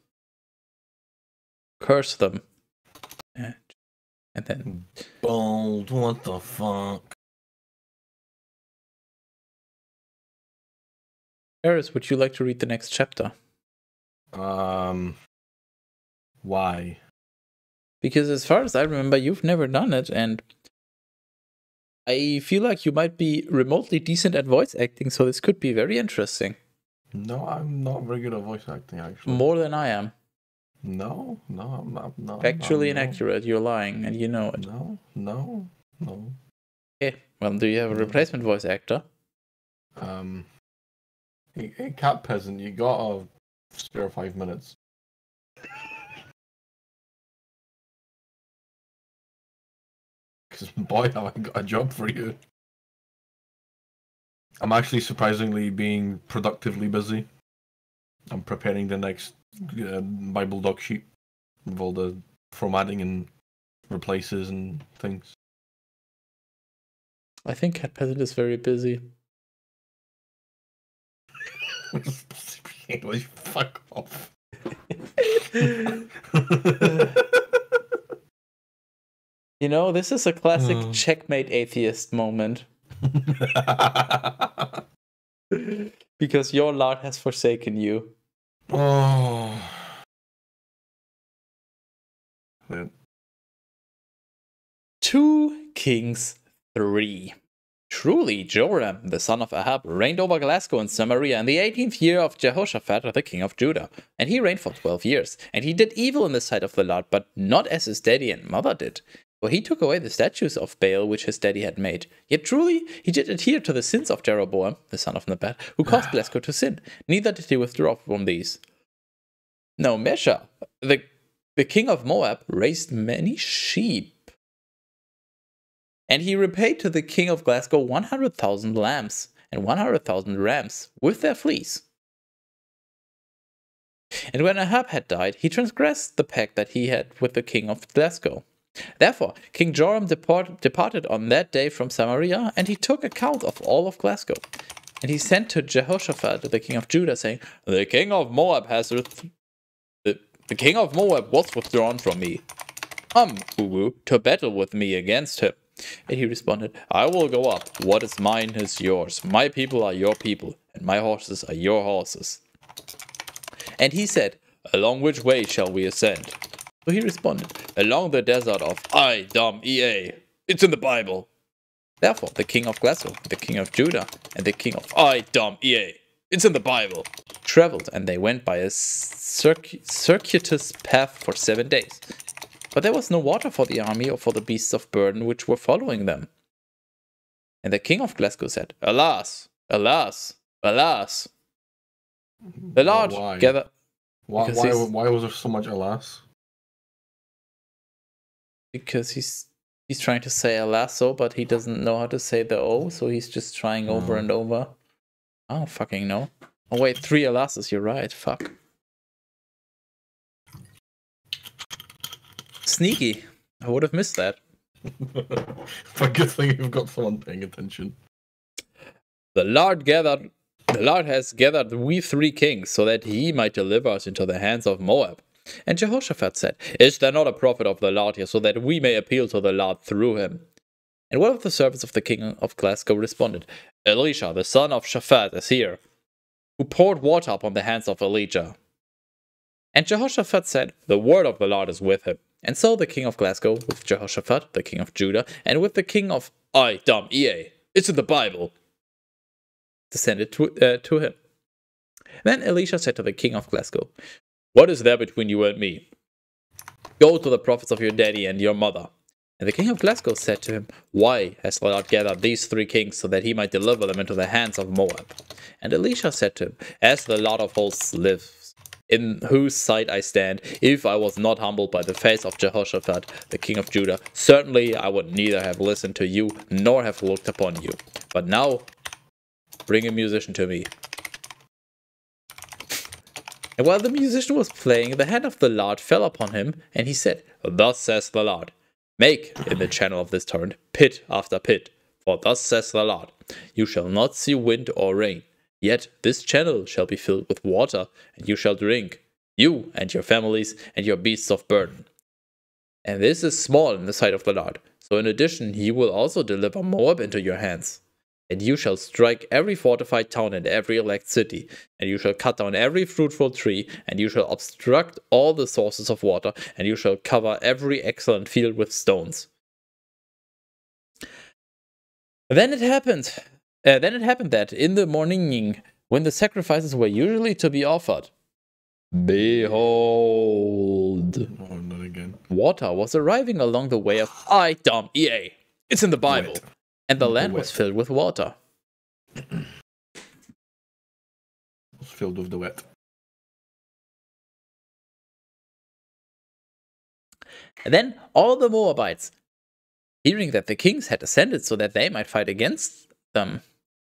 Curse them. And then... Bald, what the fuck? Teras, would you like to read the next chapter? Why? Because as far as I remember, you've never done it, and I feel like you might be remotely decent at voice acting, so this could be very interesting. No, I'm not very good at voice acting, actually. More than I am. No, I'm not. No, Factually inaccurate, you're lying, and you know it. No. Okay, well, do you have a replacement voice actor? Hey, cat peasant, you got a spare 5 minutes. Because, boy, have I got a job for you. I'm actually surprisingly being productively busy. I'm preparing the next Bible doc sheet with all the formatting and replaces and things. I think Cat Peasant is very busy. Fuck off. You know, this is a classic checkmate atheist moment. Because your Lord has forsaken you. Oh. Yeah. 2 Kings 3. Truly, Joram, the son of Ahab, reigned over Glasgow and Samaria in the 18th year of Jehoshaphat, the king of Judah. And he reigned for 12 years. And he did evil in the sight of the Lord, but not as his daddy and mother did. For he took away the statues of Baal which his daddy had made. Yet truly, he did adhere to the sins of Jeroboam, the son of Nebat, who caused Glasgow to sin. Neither did he withdraw from these. Now Mesha, the king of Moab, raised many sheep. And he repaid to the king of Glasgow 100,000 lambs and 100,000 rams with their fleece. And when Ahab had died, he transgressed the pact that he had with the king of Glasgow. Therefore, King Joram departed on that day from Samaria, and he took account of all of Glasgow. And he sent to Jehoshaphat, the king of Judah, saying, The king of Moab was withdrawn from me. Come, Uwu, to battle with me against him. And he responded, I will go up. What is mine is yours. My people are your people, and my horses are your horses. And he said, Along which way shall we ascend? So he responded, Along the desert of I-Dam-Ea. It's in the Bible. Therefore, the king of Glasgow, the king of Judah, and the king of I-Dam-Ea. It's in the Bible. Traveled, and they went by a circuitous path for 7 days. But there was no water for the army or for the beasts of burden which were following them. And the king of Glasgow said, Alas, alas, alas. The Lord gathered... Why was there so much alas? Because he's trying to say lasso, but he doesn't know how to say the O, so he's just trying over and over. I don't fucking know. Oh wait, 3 alasses, you're right, fuck. Sneaky. I would have missed that. But good thing you've got someone paying attention. The Lord has gathered we 3 kings, so that he might deliver us into the hands of Moab. And Jehoshaphat said, Is there not a prophet of the Lord here, so that we may appeal to the Lord through him? And one of the servants of the king of Glasgow responded, Elisha, the son of Shaphat, is here. who poured water upon the hands of Elijah. And Jehoshaphat said, the word of the Lord is with him. And so the king of Glasgow, with Jehoshaphat, the king of Judah, and with the king of Ea, it's in the Bible, descended to him. Then Elisha said to the king of Glasgow, what is there between you and me? Go to the prophets of your daddy and your mother. And the king of Glasgow said to him, why has the Lord gathered these 3 kings, so that he might deliver them into the hands of Moab? And Elisha said to him, as the Lord of hosts lives, in whose sight I stand, if I was not humbled by the face of Jehoshaphat, the king of Judah, certainly I would neither have listened to you, nor have looked upon you. But now, bring a musician to me. And while the musician was playing, the hand of the Lord fell upon him, and he said, thus says the Lord, make in the channel of this torrent pit after pit, for thus says the Lord, you shall not see wind or rain, yet this channel shall be filled with water, and you shall drink, you and your families and your beasts of burden. And this is small in the sight of the Lord, so in addition he will also deliver Moab into your hands. And you shall strike every fortified town and every elect city, and you shall cut down every fruitful tree, and you shall obstruct all the sources of water, and you shall cover every excellent field with stones. Then it happened that in the morning, when the sacrifices were usually to be offered, behold, not again. Water was arriving along the way of Ea. It's in the Bible. Wet. And the land was filled with water. It was filled with the wet. And then all the Moabites, hearing that the kings had ascended so that they might fight against them,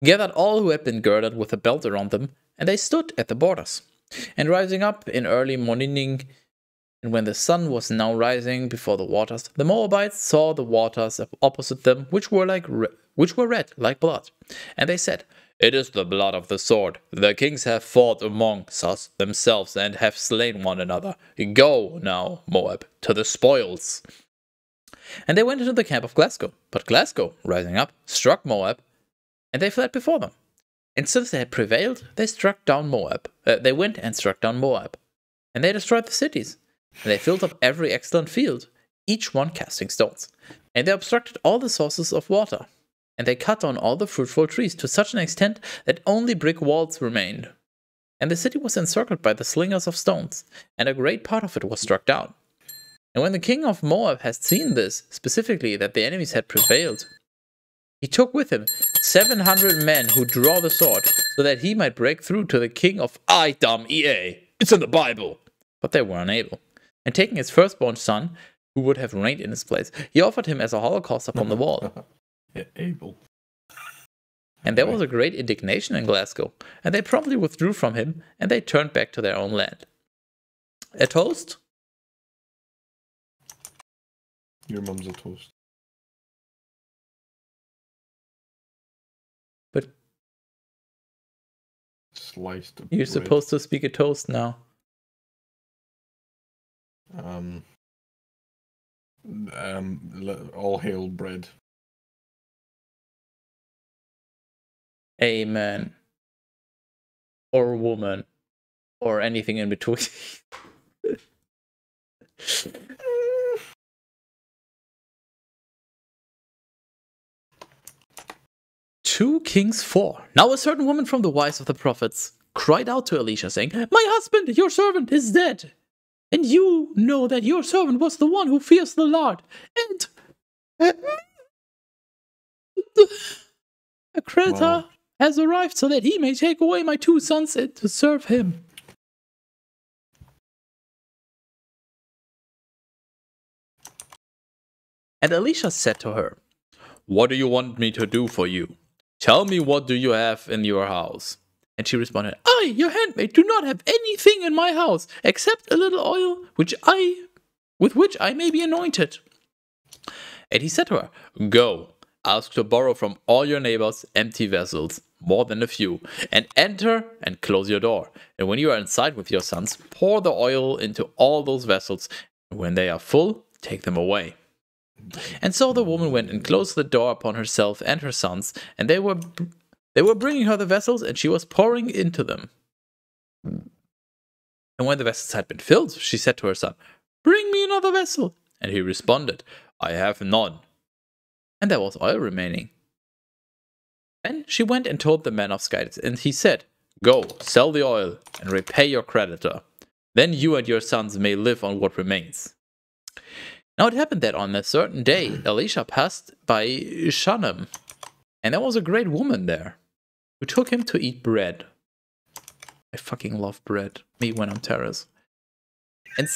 gathered all who had been girded with a belt around them, and they stood at the borders. And rising up in early morning, and when the sun was now rising before the waters, the Moabites saw the waters opposite them, which were red like blood. And they said, it is the blood of the sword. The kings have fought amongst us themselves and have slain one another. Go now, Moab, to the spoils. And they went into the camp of Glasgow. But Glasgow, rising up, struck Moab, and they fled before them. And since they had prevailed, they struck down Moab. They went and struck down Moab. And they destroyed the cities. And they filled up every excellent field, each one casting stones. And they obstructed all the sources of water. And they cut down all the fruitful trees to such an extent that only brick walls remained. And the city was encircled by the slingers of stones, and a great part of it was struck down. And when the king of Moab had seen this, specifically that the enemies had prevailed, he took with him 700 men who draw the sword, so that he might break through to the king of Ea. It's in the Bible. But they were unable. And taking his firstborn son, who would have reigned in his place, he offered him as a holocaust upon the wall. Able. And there was a great indignation in Glasgow, and they promptly withdrew from him, and they turned back to their own land. A toast? Your mum's a toast. But Sliced you're bread. supposed to speak a toast now. All hail bread. Amen. Or woman. Or anything in between. 2 Kings 4. Now a certain woman from the wives of the prophets cried out to Elisha, saying, my husband, your servant, is dead. And you know that your servant was the one who fears the Lord. And a creditor has arrived so that he may take away my 2 sons and to serve him. And Elisha said to her, what do you want me to do for you? Tell me, what do you have in your house? And she responded, I, your handmaid, do not have anything in my house except a little oil with which I may be anointed. And he said to her, go, ask to borrow from all your neighbors empty vessels, more than a few, and enter and close your door. And when you are inside with your sons, pour the oil into all those vessels. And when they are full, take them away. And so the woman went and closed the door upon herself and her sons, and they were bringing her the vessels, and she was pouring into them. And when the vessels had been filled, she said to her son, "Bring me another vessel." And he responded, "I have none." And there was oil remaining. Then she went and told the man of Skytis, and he said, "Go, sell the oil, and repay your creditor. Then you and your sons may live on what remains." Now it happened that on a certain day, Elisha passed by Shunem, and there was a great woman there, who took him to eat bread. I fucking love bread. Me when I'm Teras. And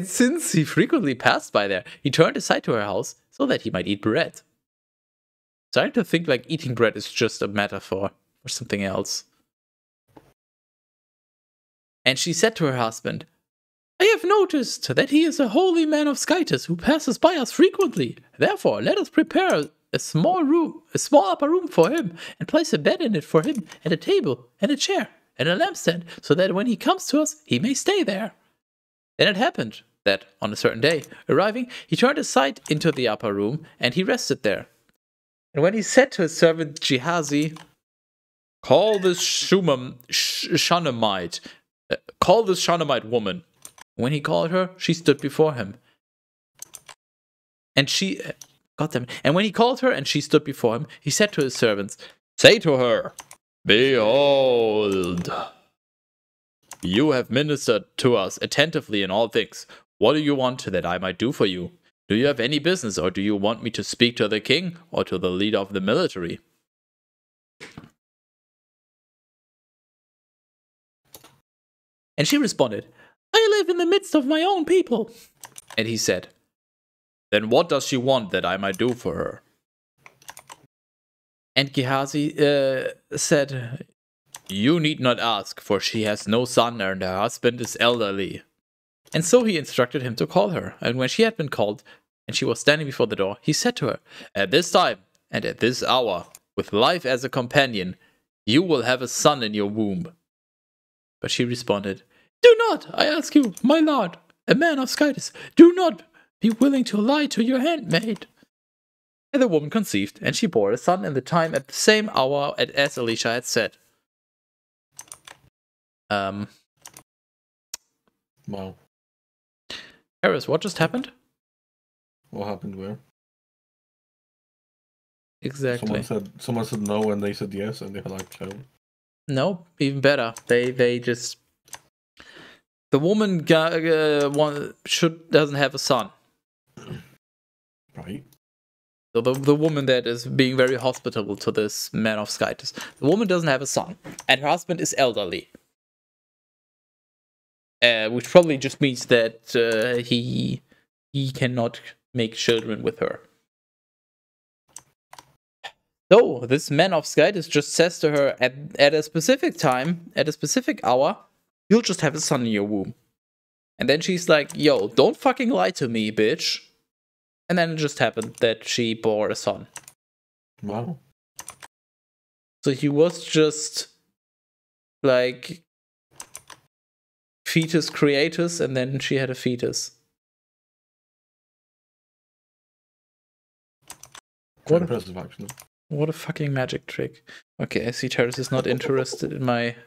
since he frequently passed by there, he turned aside to her house so that he might eat bread. Starting to think like eating bread is just a metaphor for something else. And she said to her husband, "I have noticed that he is a holy man of Skytis who passes by us frequently. Therefore, let us prepare a small upper room for him, and place a bed in it for him, and a table, and a chair, and a lampstand, so that when he comes to us, he may stay there." Then it happened that, on a certain day, arriving, he turned aside into the upper room, and he rested there. And when he said to his servant Gehazi, call this Shunammite woman. When he called her, she stood before him. And when he called her and she stood before him, he said to his servants, "Say to her, Behold, you have ministered to us attentively in all things. What do you want that I might do for you? Do you have any business, or do you want me to speak to the king or to the leader of the military?" And she responded, "I live in the midst of my own people." And he said, "Then what does she want that I might do for her?" And Gehazi said, "You need not ask, for she has no son, and her husband is elderly." And so he instructed him to call her. And when she had been called, and she was standing before the door, he said to her, "At this time, and at this hour, with life as a companion, you will have a son in your womb." But she responded, "Do not, I ask you, my lord, a man of Skytis, do not be willing to lie to your handmaid." And the woman conceived, and she bore a son in the time at the same hour as Elisha had said. Wow. Teras, what just happened? What happened where? Exactly. Someone said no, and they said yes, and they were like, "So." No, even better. They just. The woman doesn't have a son. Right. So the woman that is being very hospitable to this man of Skytis. The woman doesn't have a son, and her husband is elderly. Which probably just means that he cannot make children with her. So this man of Skytis just says to her at a specific time, at a specific hour, "You'll just have a son in your womb." And then she's like, "Yo, don't fucking lie to me, bitch." And then it just happened that she bore a son. Wow. So he was just like fetus creatus, and then she had a fetus. Quite impressive, actually. What a fucking magic trick. Okay, I see Teras is not interested in my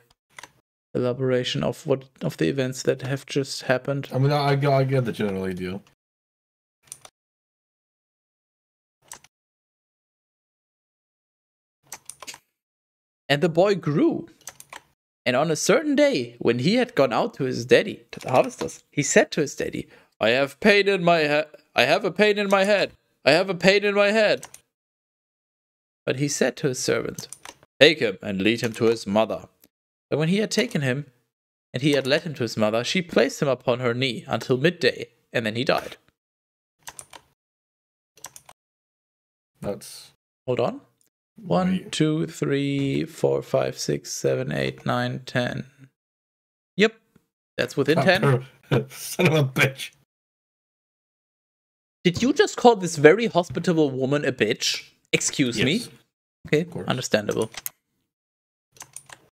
elaboration of the events that have just happened. I mean, I get the general idea. And the boy grew. And on a certain day, when he had gone out to his daddy, to the harvesters, he said to his daddy, "I have pain in my head. I have a pain in my head. I have a pain in my head." But he said to his servant, "Take him and lead him to his mother." But when he had taken him, and he had led him to his mother, she placed him upon her knee until midday, and then he died. That's... Hold on. 1, 2, 3, 4, 5, 6, 7, 8, 9, 10. Yep, that's within 10. Son of a bitch. Did you just call this very hospitable woman a bitch? Excuse me? Okay, understandable.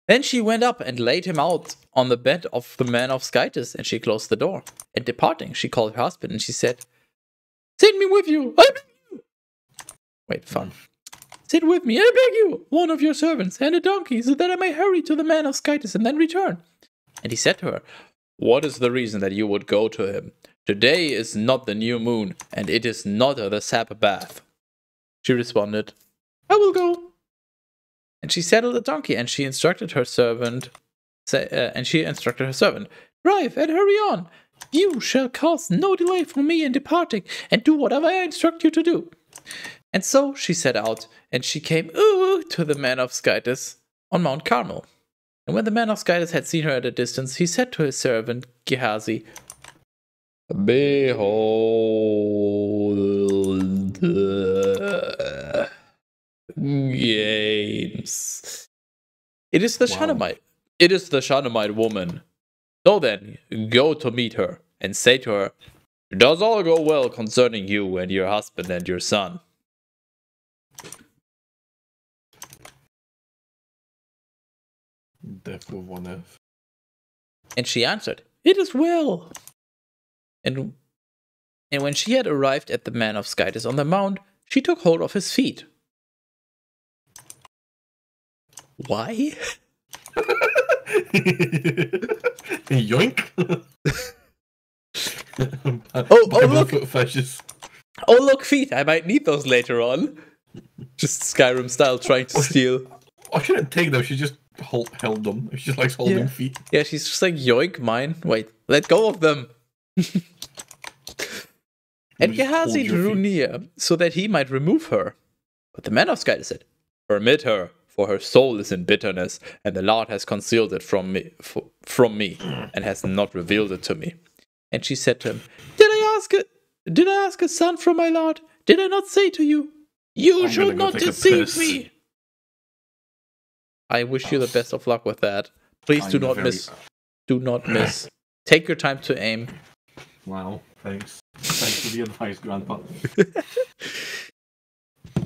Then she went up and laid him out on the bed of the man of Skytis, and she closed the door. And departing, she called her husband, and she said, "Send me with you! Wait, fun. Sit with me, I beg you, one of your servants, and a donkey, so that I may hurry to the man of Skytis and then return. And he said to her, what is the reason that you would go to him? Today is not the new moon, and it is not the Sabbath bath. She responded, I will go. And she saddled the donkey, and she instructed her servant, drive and hurry on. You shall cause no delay for me in departing, and do whatever I instruct you to do. And so she set out, and she came to the man of Skytis on Mount Carmel. And when the man of Skytis had seen her at a distance, he said to his servant Gehazi, behold games. It is the Shunammite. It is the Shunammite woman. So then, go to meet her, and say to her, does all go well concerning you and your husband and your son? Death with one F. And she answered, it is well. And when she had arrived at the man of Skytis on the mount, she took hold of his feet. Why? Yoink! Look! Fascist. Oh, look, feet! I might need those later on. Just Skyrim style, trying to steal. I shouldn't take them, she just held them. She just likes holding feet. Yeah, she's just like, yoink, mine. Wait, let go of them. And Gehazi drew near, so that he might remove her. But the man of Skytis said, permit her, for her soul is in bitterness, and the Lord has concealed it from me, and has not revealed it to me. And she said to him, Did I ask a son from my Lord? Did I not say to you, you should not deceive me? I wish you the best of luck with that. Please do not miss. Do not miss. Take your time to aim. Wow, thanks. Thanks for the advice, Grandpa.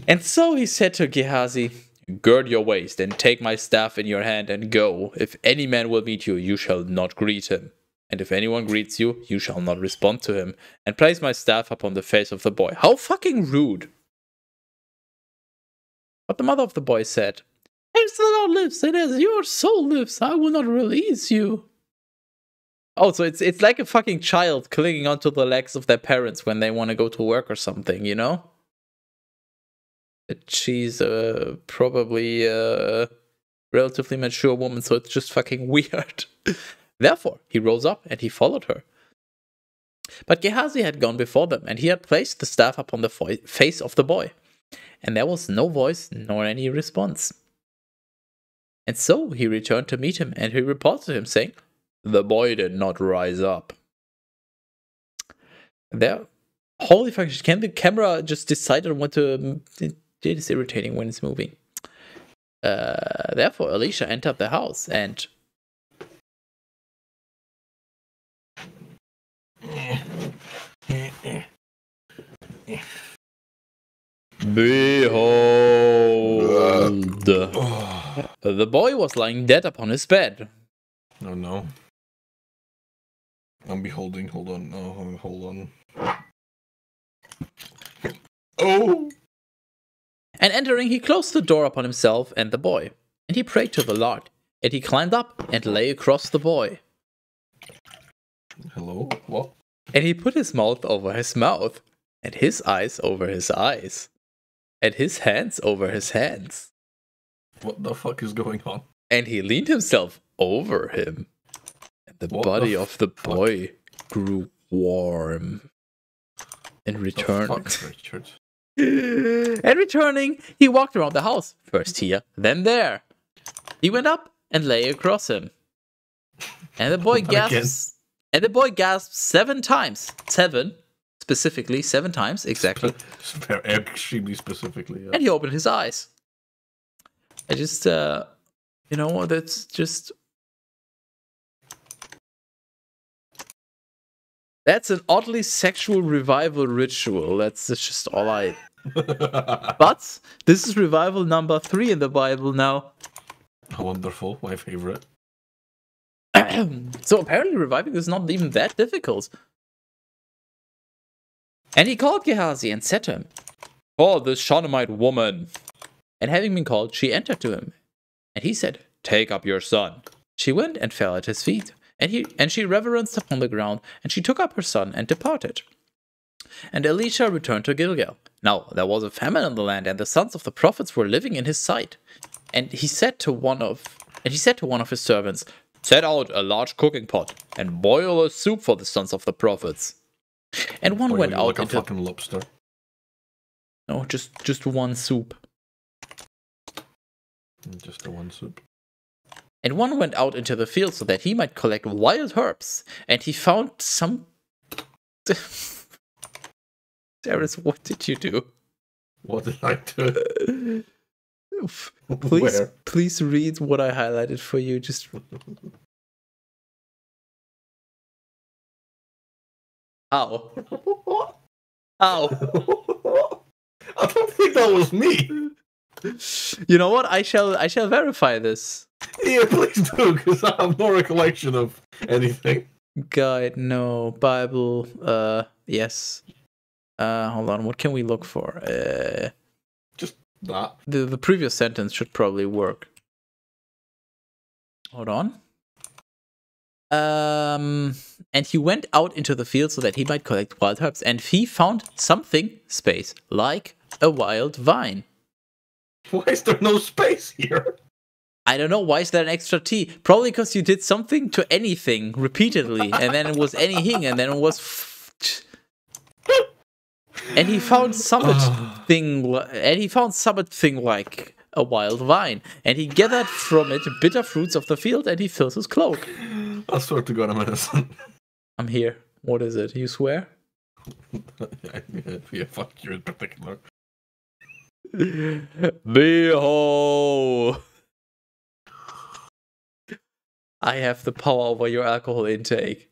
And so he said to Gehazi, gird your waist and take my staff in your hand and go. If any man will meet you, you shall not greet him. And if anyone greets you, you shall not respond to him. And place my staff upon the face of the boy. How fucking rude. But the mother of the boy said, as the Lord lives, and as your soul lives, I will not release you. Oh, so it's like a fucking child clinging onto the legs of their parents when they want to go to work or something, you know? She's probably a relatively mature woman, so it's just fucking weird. Therefore, he rose up and he followed her. But Gehazi had gone before them, and he had placed the staff upon the face of the boy. And there was no voice nor any response. And so he returned to meet him, and he reported to him, saying, the boy did not rise up. There, holy fuck, can the camera just decide on what to... It is irritating when it's moving. Therefore, Elisha entered the house, and... Behold! The boy was lying dead upon his bed. Oh no. I'm beholding. Hold on. Oh, hold on. Oh! And entering, he closed the door upon himself and the boy. And he prayed to the Lord. And he climbed up and lay across the boy. Hello? What? And he put his mouth over his mouth, and his eyes over his eyes, and his hands over his hands. What the fuck is going on? And he leaned himself over him, and the body of the boy grew warm. And returning, he walked around the house, first here, then there. He went up and lay across him. And the boy gasped. And the boy gasped 7 times. 7, specifically 7 times, exactly. Extremely specifically, yeah. And he opened his eyes. I just, you know, that's just... That's an oddly sexual revival ritual. That's just all I... But this is revival number 3 in the Bible now. Wonderful, my favorite. So apparently reviving is not even that difficult. And he called Gehazi and said to him, call this Shunammite woman. And having been called, she entered to him. And he said, "Take up your son." She went and fell at his feet. And she reverenced upon the ground, and she took up her son and departed. And Elisha returned to Gilgal. Now there was a famine in the land, and the sons of the prophets were living in his sight. And he said to one of his servants, "Set out a large cooking pot and boil a soup for the sons of the prophets." And one went out like into a fucking lobster. no, just one soup. Just the one soup. And one went out into the field so that he might collect wild herbs, and he found some. Teras, what did you do? What did I do? Please read what I highlighted for you. Just how? How? I don't think that was me. You know what? I shall verify this. Yeah, please do, because I have no recollection of anything. Guide, no. Bible, yes. Hold on. What can we look for? Just that. The previous sentence should probably work. Hold on. And he went out into the field so that he might collect wild herbs, and he found something, space, like a wild vine. Why is there no space here? I don't know. Why is there an extra T? Probably because you did something to anything repeatedly, and then it was anything, and then it was. And he found something like a wild vine, and he gathered from it bitter fruits of the field, and he fills his cloak. I swear to God, I'm innocent. I'm here. What is it? You swear? Yeah, fuck you in particular. Behold! I have the power over your alcohol intake.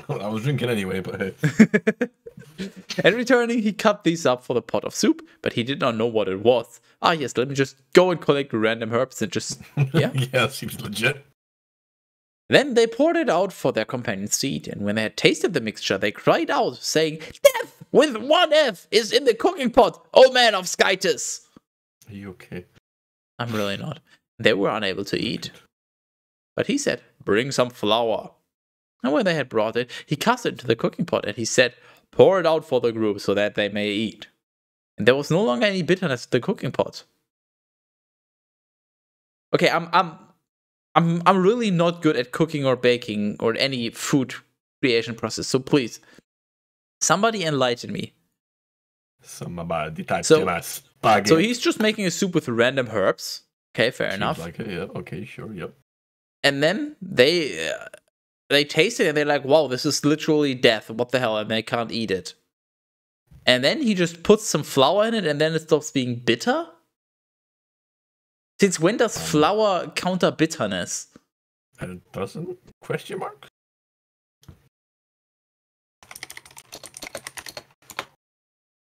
I was drinking anyway, but hey. And returning, he cut these up for the pot of soup, but he did not know what it was. Ah, yes, let me just go and collect random herbs and just, yeah. Yeah, seems legit. Then they poured it out for their companions to eat, and when they had tasted the mixture, they cried out, saying, "Death with one F is in the cooking pot, O man of Skytis!" Are you okay? I'm really not. They were unable to eat. But he said, "Bring some flour." And when they had brought it, he cast it into the cooking pot, and he said, "Pour it out for the group so that they may eat." And there was no longer any bitterness in the cooking pot. Okay, I'm really not good at cooking or baking or any food creation process. So please, somebody enlighten me. Somebody type in a spaghetti. So he's just making a soup with random herbs. Okay, fair enough. Like it, yeah. Okay, sure, yep. And then they taste it and they're like, "Wow, this is literally death. What the hell?" And they can't eat it. And then he just puts some flour in it, and then it stops being bitter. Since when does flour counter bitterness? And it doesn't? Question mark?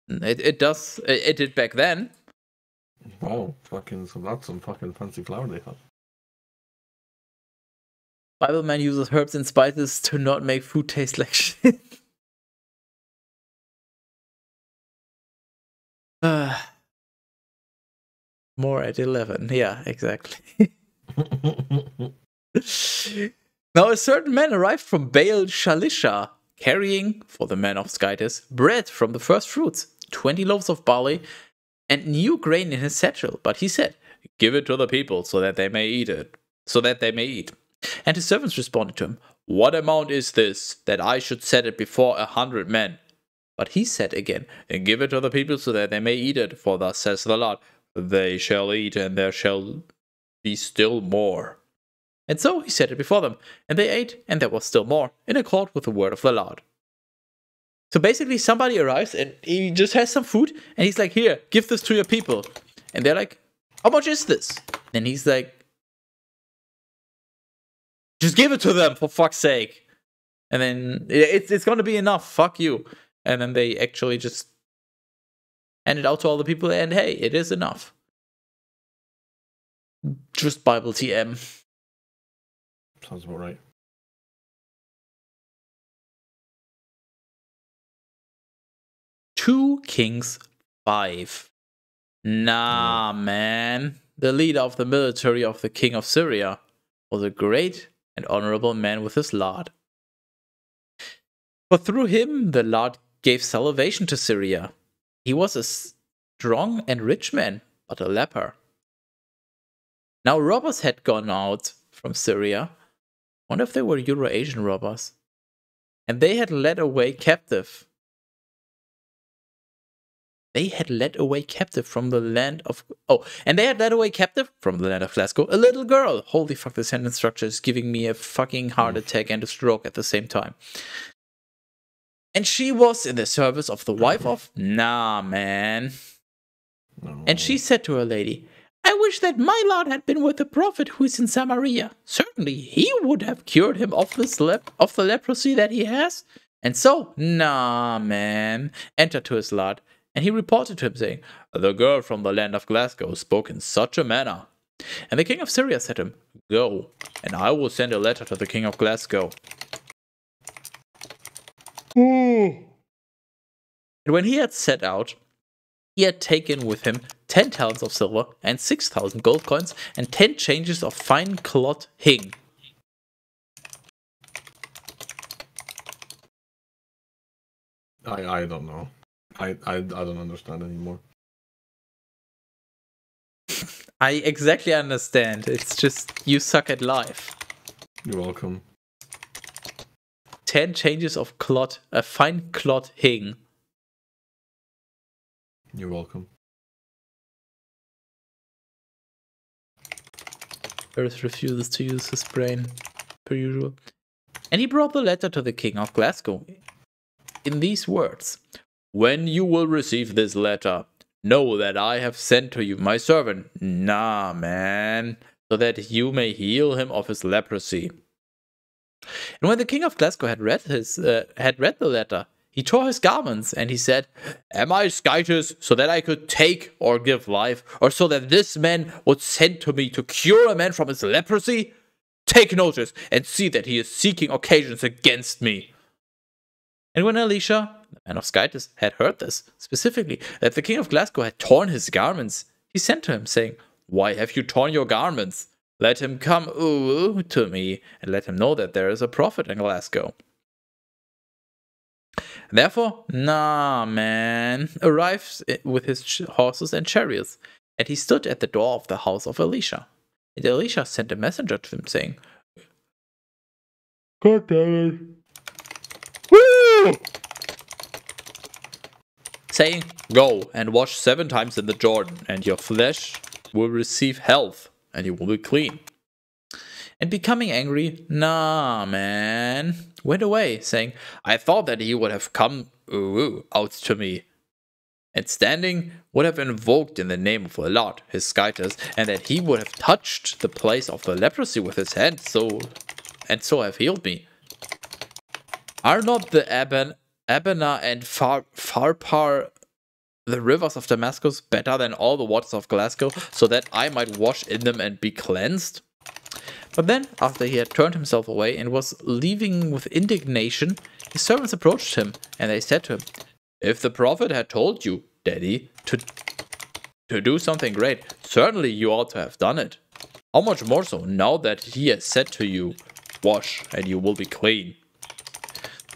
It does. It did back then. Wow, fucking, so that's some fucking fancy flour they have. Bible man uses herbs and spices to not make food taste like shit. More at 11. Yeah, exactly. Now a certain man arrived from Baal Shalisha, carrying, for the man of Skytis, bread from the first fruits, 20 loaves of barley, and new grain in his satchel. But he said, "Give it to the people so that they may eat it. And his servants responded to him, "What amount is this, that I should set it before 100 men? But he said again, "Give it to the people so that they may eat it, for thus says the Lord, they shall eat, and there shall be still more." And so he set it before them, and they ate, and there was still more, in accord with the word of the Lord. So basically somebody arrives, and he just has some food, and he's like, "Here, give this to your people." And they're like, "How much is this?" And he's like, "Just give it to them, for fuck's sake." And then it's going to be enough, fuck you. And then they actually just hand it out to all the people, and hey, it is enough. Just Bible TM. Sounds about right. 2 Kings 5. Nah, man. The leader of the military of the king of Syria was a great and honorable man with his Lord. For through him the Lord gave salvation to Syria. He was a strong and rich man, but a leper. Now robbers had gone out from Syria. Wonder if they were Euro-Asian robbers. And they had led away captive. They had led away captive from the land of... Oh, and they had led away captive from the land of Glasgow a little girl. Holy fuck, the sentence structure is giving me a fucking heart attack and a stroke at the same time. And she was in the service of the wife of... Nah, man. And she said to her lady, I wish that my lord had been with the prophet who is in Samaria. Certainly he would have cured him of the leprosy that he has. And so, nah, man, entered to his lord. And he reported to him, saying, The girl from the land of Glasgow spoke in such a manner. And the king of Syria said to him, Go, and I will send a letter to the king of Glasgow. And when he had set out, he had taken with him 10 talents of silver and 6,000 gold coins and 10 changes of fine cloth hing. I don't know. I don't understand anymore. I exactly understand. It's just you suck at life. You're welcome. 10 changes of cloth, a fine cloth hing. You're welcome. Earth refuses to use his brain, per usual. And he brought the letter to the king of Glasgow in these words. When you will receive this letter, know that I have sent to you my servant, nah man, so that you may heal him of his leprosy. And when the king of Glasgow had read the letter, he tore his garments, and he said, Am I Skytis, so that I could take or give life, or so that this man would send to me to cure a man from his leprosy? Take notice, and see that he is seeking occasions against me. And when Elisha, the man of Skytis, had heard this, specifically, that the king of Glasgow had torn his garments, he sent to him, saying, Why have you torn your garments? Let him come to me, and let him know that there is a prophet in Glasgow. Therefore, Naaman arrived with his horses and chariots, and he stood at the door of the house of Elisha. And Elisha sent a messenger to him, saying, God damn it. Woo! Saying, Go and wash 7 times in the Jordan, and your flesh will receive health, and you will be clean. And becoming angry, Naaman went away, saying, I thought that he would have come out to me, and standing would have invoked in the name of the Lord, his Skytis, and that he would have touched the place of the leprosy with his hand, so have healed me. Are not the Abana and Pharpar, the rivers of Damascus, better than all the waters of Glasgow, so that I might wash in them and be cleansed? But then, after he had turned himself away and was leaving with indignation, his servants approached him, and they said to him, If the prophet had told you, Daddy, to do something great, certainly you ought to have done it. How much more so now that he has said to you, Wash, and you will be clean.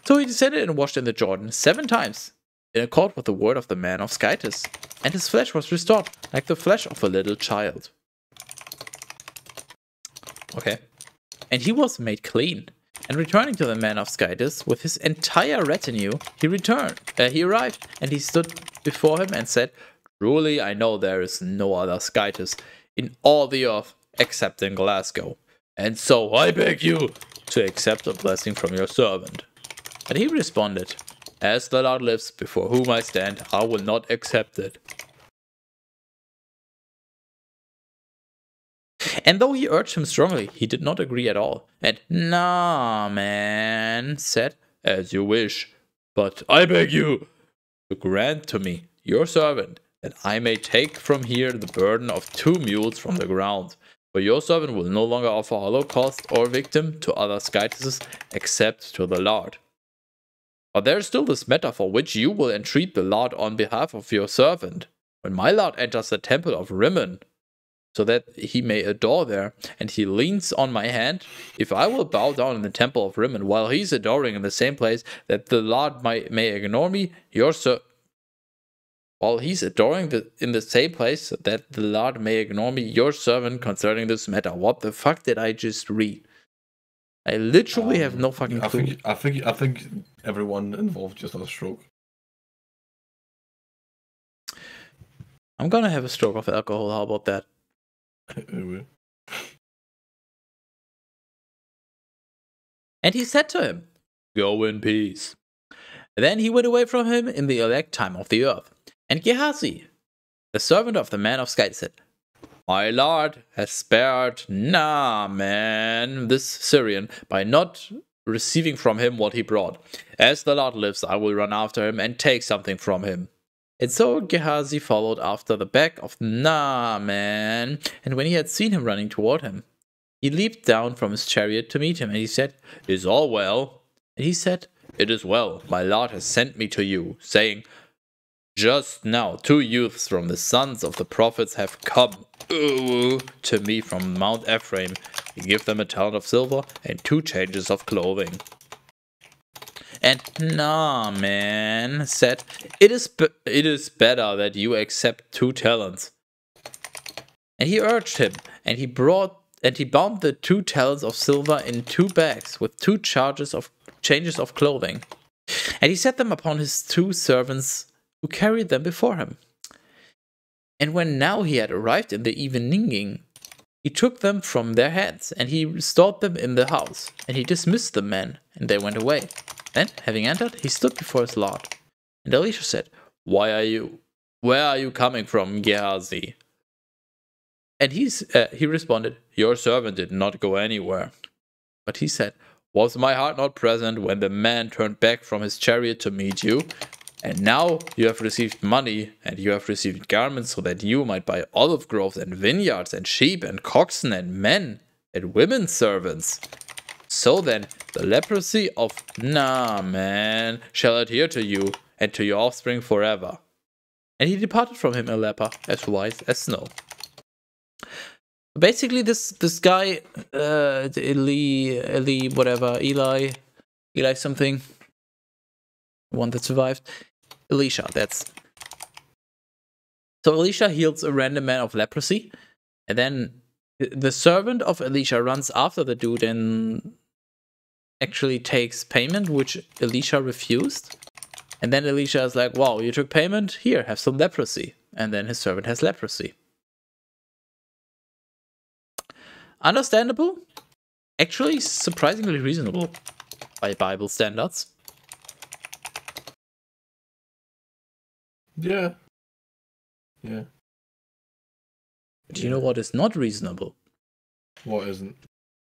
So he descended and washed in the Jordan 7 times, in accord with the word of the man of Skytis, and his flesh was restored, like the flesh of a little child. Okay. And he was made clean. And returning to the man of Skytis with his entire retinue, he arrived, and he stood before him and said, Truly I know there is no other Skytis in all the earth except in Glasgow. And so I beg you to accept a blessing from your servant. But he responded, As the Lord lives, before whom I stand, I will not accept it. And though he urged him strongly, he did not agree at all. And Naaman said, As you wish, but I beg you to grant to me, your servant, that I may take from here the burden of 2 mules from the ground. For your servant will no longer offer holocaust or victim to other Skytises except to the Lord. But there is still this matter for which you will entreat the Lord on behalf of your servant. when my lord enters the temple of Rimmon, so that he may adore there, and he leans on my hand, if I will bow down in the temple of Rimmon while he's adoring in the same place, that the Lord may ignore me, while he's adoring in the same place, that the Lord may ignore me, your servant, concerning this matter. What the fuck did I just read? I literally have no fucking clue. I think everyone involved just had a stroke. I'm gonna have a stroke of alcohol. How about that? And he said to him, go in peace. Then he went away from him in the elect time of the earth. And Gehazi, the servant of the man of Skytis, said, my lord has spared Naaman, this Syrian, by not receiving from him what he brought. As the Lord lives, I will run after him and take something from him. And so Gehazi followed after the back of Naaman, and when he had seen him running toward him, he leaped down from his chariot to meet him, and he said, is all well? And he said, it is well, my Lord has sent me to you, saying, just now 2 youths from the sons of the prophets have come to me from Mount Ephraim. You give them a talent of silver and 2 changes of clothing. And Naaman said, it is better that you accept 2 talents. And he urged him, and he bound the 2 talents of silver in 2 bags with 2 changes of clothing. And he set them upon his 2 servants, who carried them before him. And when now he had arrived in the evening, he took them from their hands, and he restored them in the house, and he dismissed the men, and they went away. Then, having entered, he stood before his lord. And Elisha said, where are you coming from, Gehazi? And he responded, your servant did not go anywhere. But he said, was my heart not present when the man turned back from his chariot to meet you? And now you have received money, and you have received garments, so that you might buy olive groves and vineyards and sheep and oxen and men and women servants. So then the leprosy of Naaman shall adhere to you and to your offspring forever. And he departed from him a leper, as white as snow. Basically, this guy, Eli something, one that survived, Elisha, so Elisha heals a random man of leprosy, and then the servant of Elisha runs after the dude and actually takes payment, which Elisha refused. And then Elisha is like, wow, you took payment? Here, have some leprosy. And then his servant has leprosy. Understandable? Actually, surprisingly reasonable by Bible standards. Yeah. Yeah. But you know what is not reasonable? What isn't?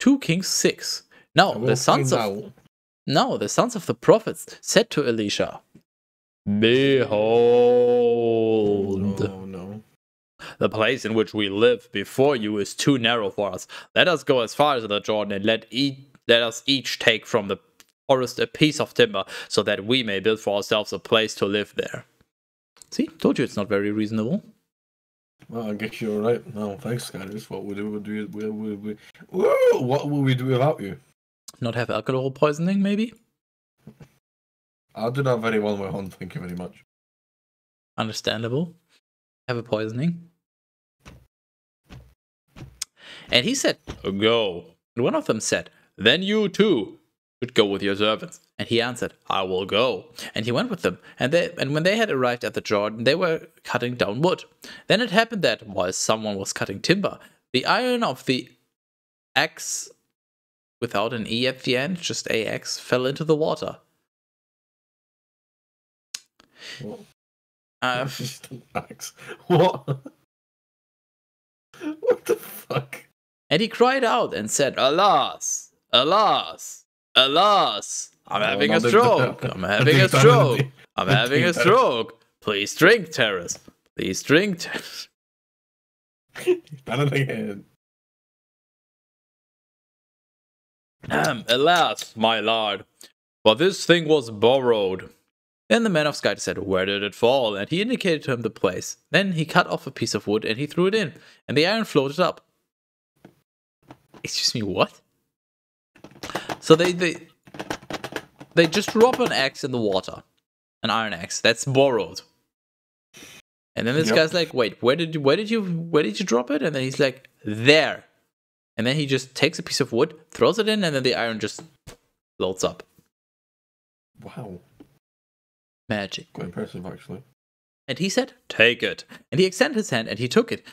2 Kings 6. Now the sons of the prophets said to Elisha, behold, no. The place in which we live before you is too narrow for us. Let us go as far as the Jordan, and let us each take from the forest a piece of timber, so that we may build for ourselves a place to live there. See, told you it's not very reasonable. Well, I guess you're right. No, thanks, Skytis. What would we do without you? Not have alcohol poisoning, maybe? I'll do that very well, my hon. Thank you very much. Understandable. Have a poisoning. And he said, go. And one of them said, then you too should go with your servants. And he answered, I will go. And he went with them. And when they had arrived at the Jordan, they were cutting down wood. Then it happened that, while someone was cutting timber, the iron of the axe, without an E at the end, just AX, fell into the water. What? Axe. What? What the fuck? And he cried out and said, alas, alas, alas, I'm having a stroke. I'm having a stroke. I'm having a stroke. Please drink, Teras. Please drink, Teras. Alas, my lord, for this thing was borrowed. Then the man of Skytis said, "Where did it fall?" And he indicated to him the place. Then he cut off a piece of wood and he threw it in, and the iron floated up. Excuse me, what? So they just drop an axe in the water, an iron axe that's borrowed. And then this guy's like, "Wait, where did you drop it?" And then he's like, "There." And then he just takes a piece of wood, throws it in, and then the iron just floats up. Wow. Magic. Quite impressive, actually. And he said, "Take it." And he extended his hand and he took it.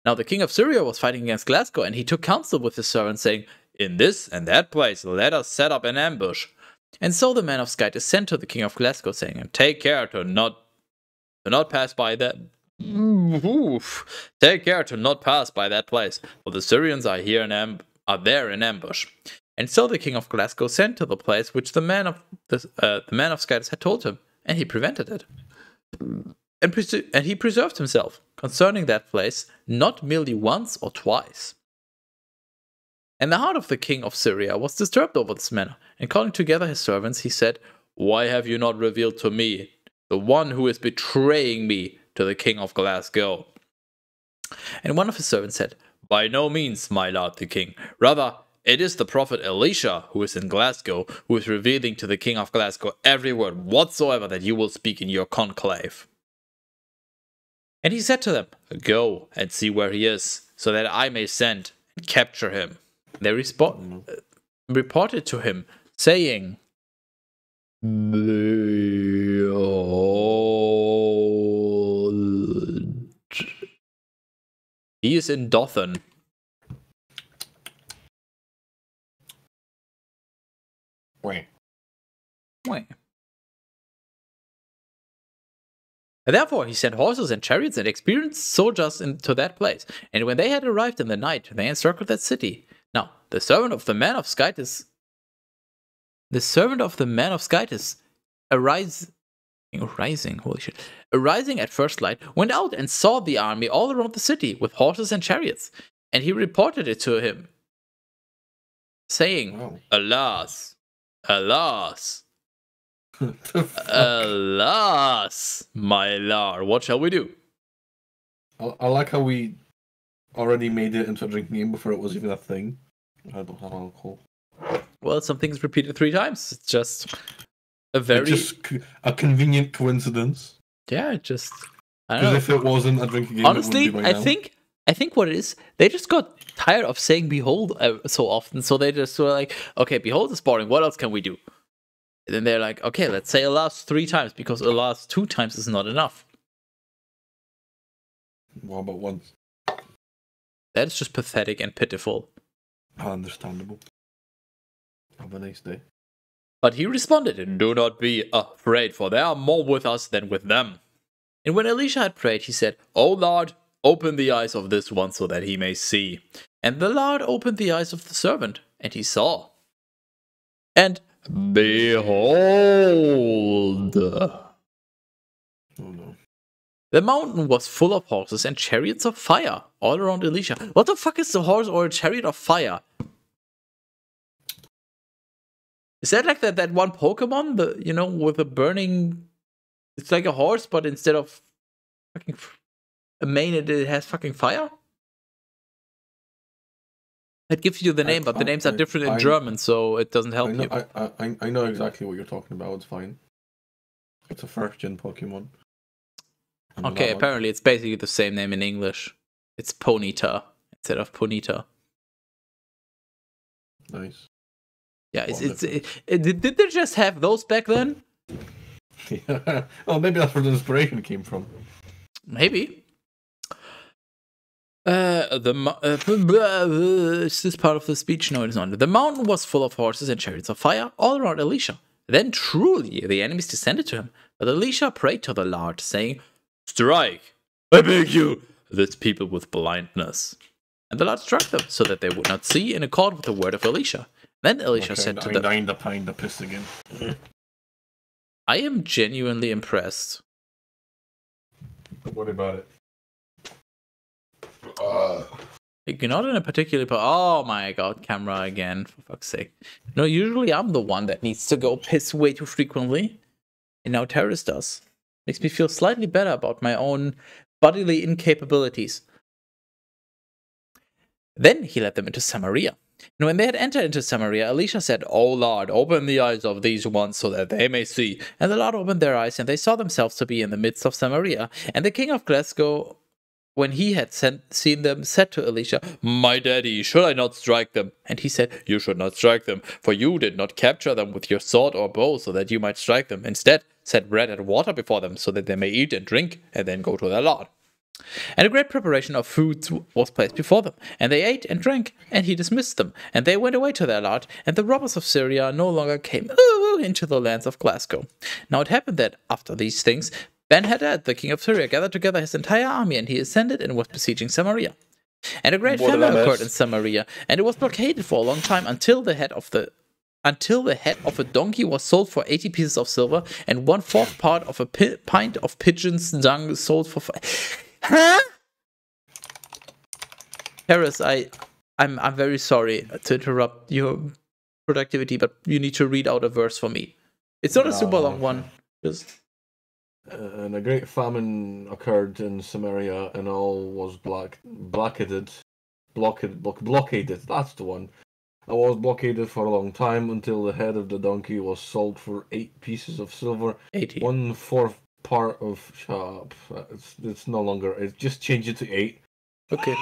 Now the king of Syria was fighting against Glasgow, and he took counsel with his servants, saying, "In this and that place let us set up an ambush." And so the man of Skytis sent to the king of Glasgow, saying, "Take care to not pass by that. Take care to not pass by that place, for the Syrians are there in ambush." And so the king of Glasgow sent to the place which the man of Skytis had told him, and he prevented it. And he preserved himself concerning that place, not merely once or twice. And the heart of the king of Syria was disturbed over this matter, and calling together his servants, he said, "Why have you not revealed to me the one who is betraying me to the king of Glasgow?" And one of his servants said, "By no means, my lord the king. Rather, it is the prophet Elisha who is in Glasgow, who is revealing to the king of Glasgow every word whatsoever that you will speak in your conclave." And he said to them, "Go and see where he is, so that I may send and capture him." They reported to him, saying, "Behold, he is in Dothan." Wait. And therefore he sent horses and chariots and experienced soldiers into that place. And when they had arrived in the night, they encircled that city. Now, the servant of the man of Skytis, arising at first light, went out and saw the army all around the city with horses and chariots. And he reported it to him, saying, Wow. Alas, alas, my lord, what shall we do?" I like how we already made it into a drinking game before it was even a thing. I don't have alcohol. Well, something's repeated 3 times. It's just a a convenient coincidence. Yeah, I don't know. Because if it wasn't a drinking game, Honestly, it wouldn't be by I think what it is, they just got tired of saying "behold" so often, so they just were like, "Okay, behold is boring. What else can we do?" And then they're like, "Okay, let's say alas 3 times, because alas 2 times is not enough." What about once? That is just pathetic and pitiful. Understandable. Have a nice day. But he responded, "Do not be afraid, for there are more with us than with them." And when Elisha had prayed, he said, "O Lord, open the eyes of this one so that he may see." And the Lord opened the eyes of the servant, and he saw. And behold, Oh no. the mountain was full of horses and chariots of fire all around Elisha. What the fuck is a horse or a chariot of fire? Is that like that one Pokemon, with a burning? It's like a horse, but instead of fucking a mane, it has fucking fire. It gives you the name, but the names are different in German, so it doesn't help you. I know exactly what you're talking about. It's fine. It's a first-gen Pokemon. Okay, apparently it's basically the same name in English. It's Ponyta instead of Ponita. Nice. Yeah, did they just have those back then? Yeah. Well, maybe that's where the inspiration came from. Maybe. Is this part of the speech? No, it is not. The mountain was full of horses and chariots of fire all around Elisha. Then truly the enemies descended to him. But Elisha prayed to the Lord, saying, "Strike, I beg you, this people with blindness." And the Lord struck them, so that they would not see, in accord with the word of Elisha. Then Elisha said to them, the piss again. I am genuinely impressed. What about it? You're not in a particular... Oh my god, camera again, for fuck's sake. No, usually I'm the one that needs to go piss way too frequently. And now Teras does. Makes me feel slightly better about my own bodily incapabilities. Then he led them into Samaria. And when they had entered into Samaria, Elisha said, O Lord, open the eyes of these ones so that they may see. And the Lord opened their eyes, and they saw themselves to be in the midst of Samaria. And the king of Glasgow, when he had seen them, said to Elisha, My daddy, should I not strike them? And he said, You should not strike them, for you did not capture them with your sword or bow so that you might strike them. Instead, set bread and water before them so that they may eat and drink, and then go to their Lord. And a great preparation of food was placed before them. And they ate and drank, and he dismissed them. And they went away to their lot, and the robbers of Syria no longer came into the lands of Glasgow. Now it happened that, after these things, Ben-Hadad, the king of Syria, gathered together his entire army, and he ascended and was besieging Samaria. And a great famine occurred in Samaria, and it was blockaded for a long time until the head of a donkey was sold for 80 pieces of silver, and 1/4 part of a pint of pigeon's dung sold for Huh? Teras, I'm very sorry to interrupt your productivity, but you need to read out a verse for me. It's not a super long one. Just... And a great famine occurred in Samaria, and all was blockaded. That's the one. It was blockaded for a long time until the head of the donkey was sold for 8 pieces of silver. 80. 1/4 part of it's no longer. It just changed it to 8. Okay.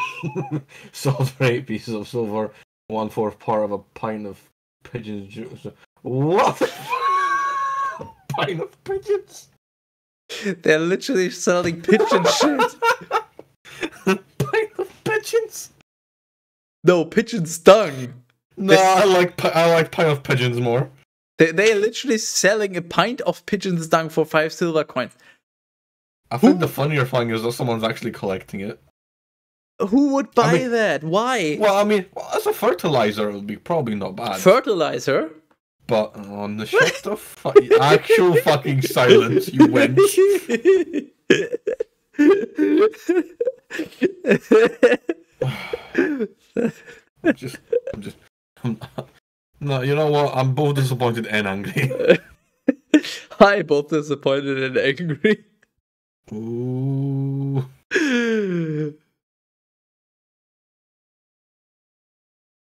Sold for 8 pieces of silver. 1/4 part of a pint of pigeons. What? A pint of pigeons? They're literally selling pigeon shit. Pint of pigeons? No, pigeon's dung. No, I like pint of pigeons more. They are literally selling a pint of pigeon's dung for 5 silver coins. I think the funnier thing is that someone's actually collecting it. Who would buy that? Why? Well, I mean, as a fertilizer, it would be probably not bad. Fertilizer? But on the shut the actual fucking silence, you wench. No, you know what? I'm both disappointed and angry. I'm both disappointed and angry. Ooh.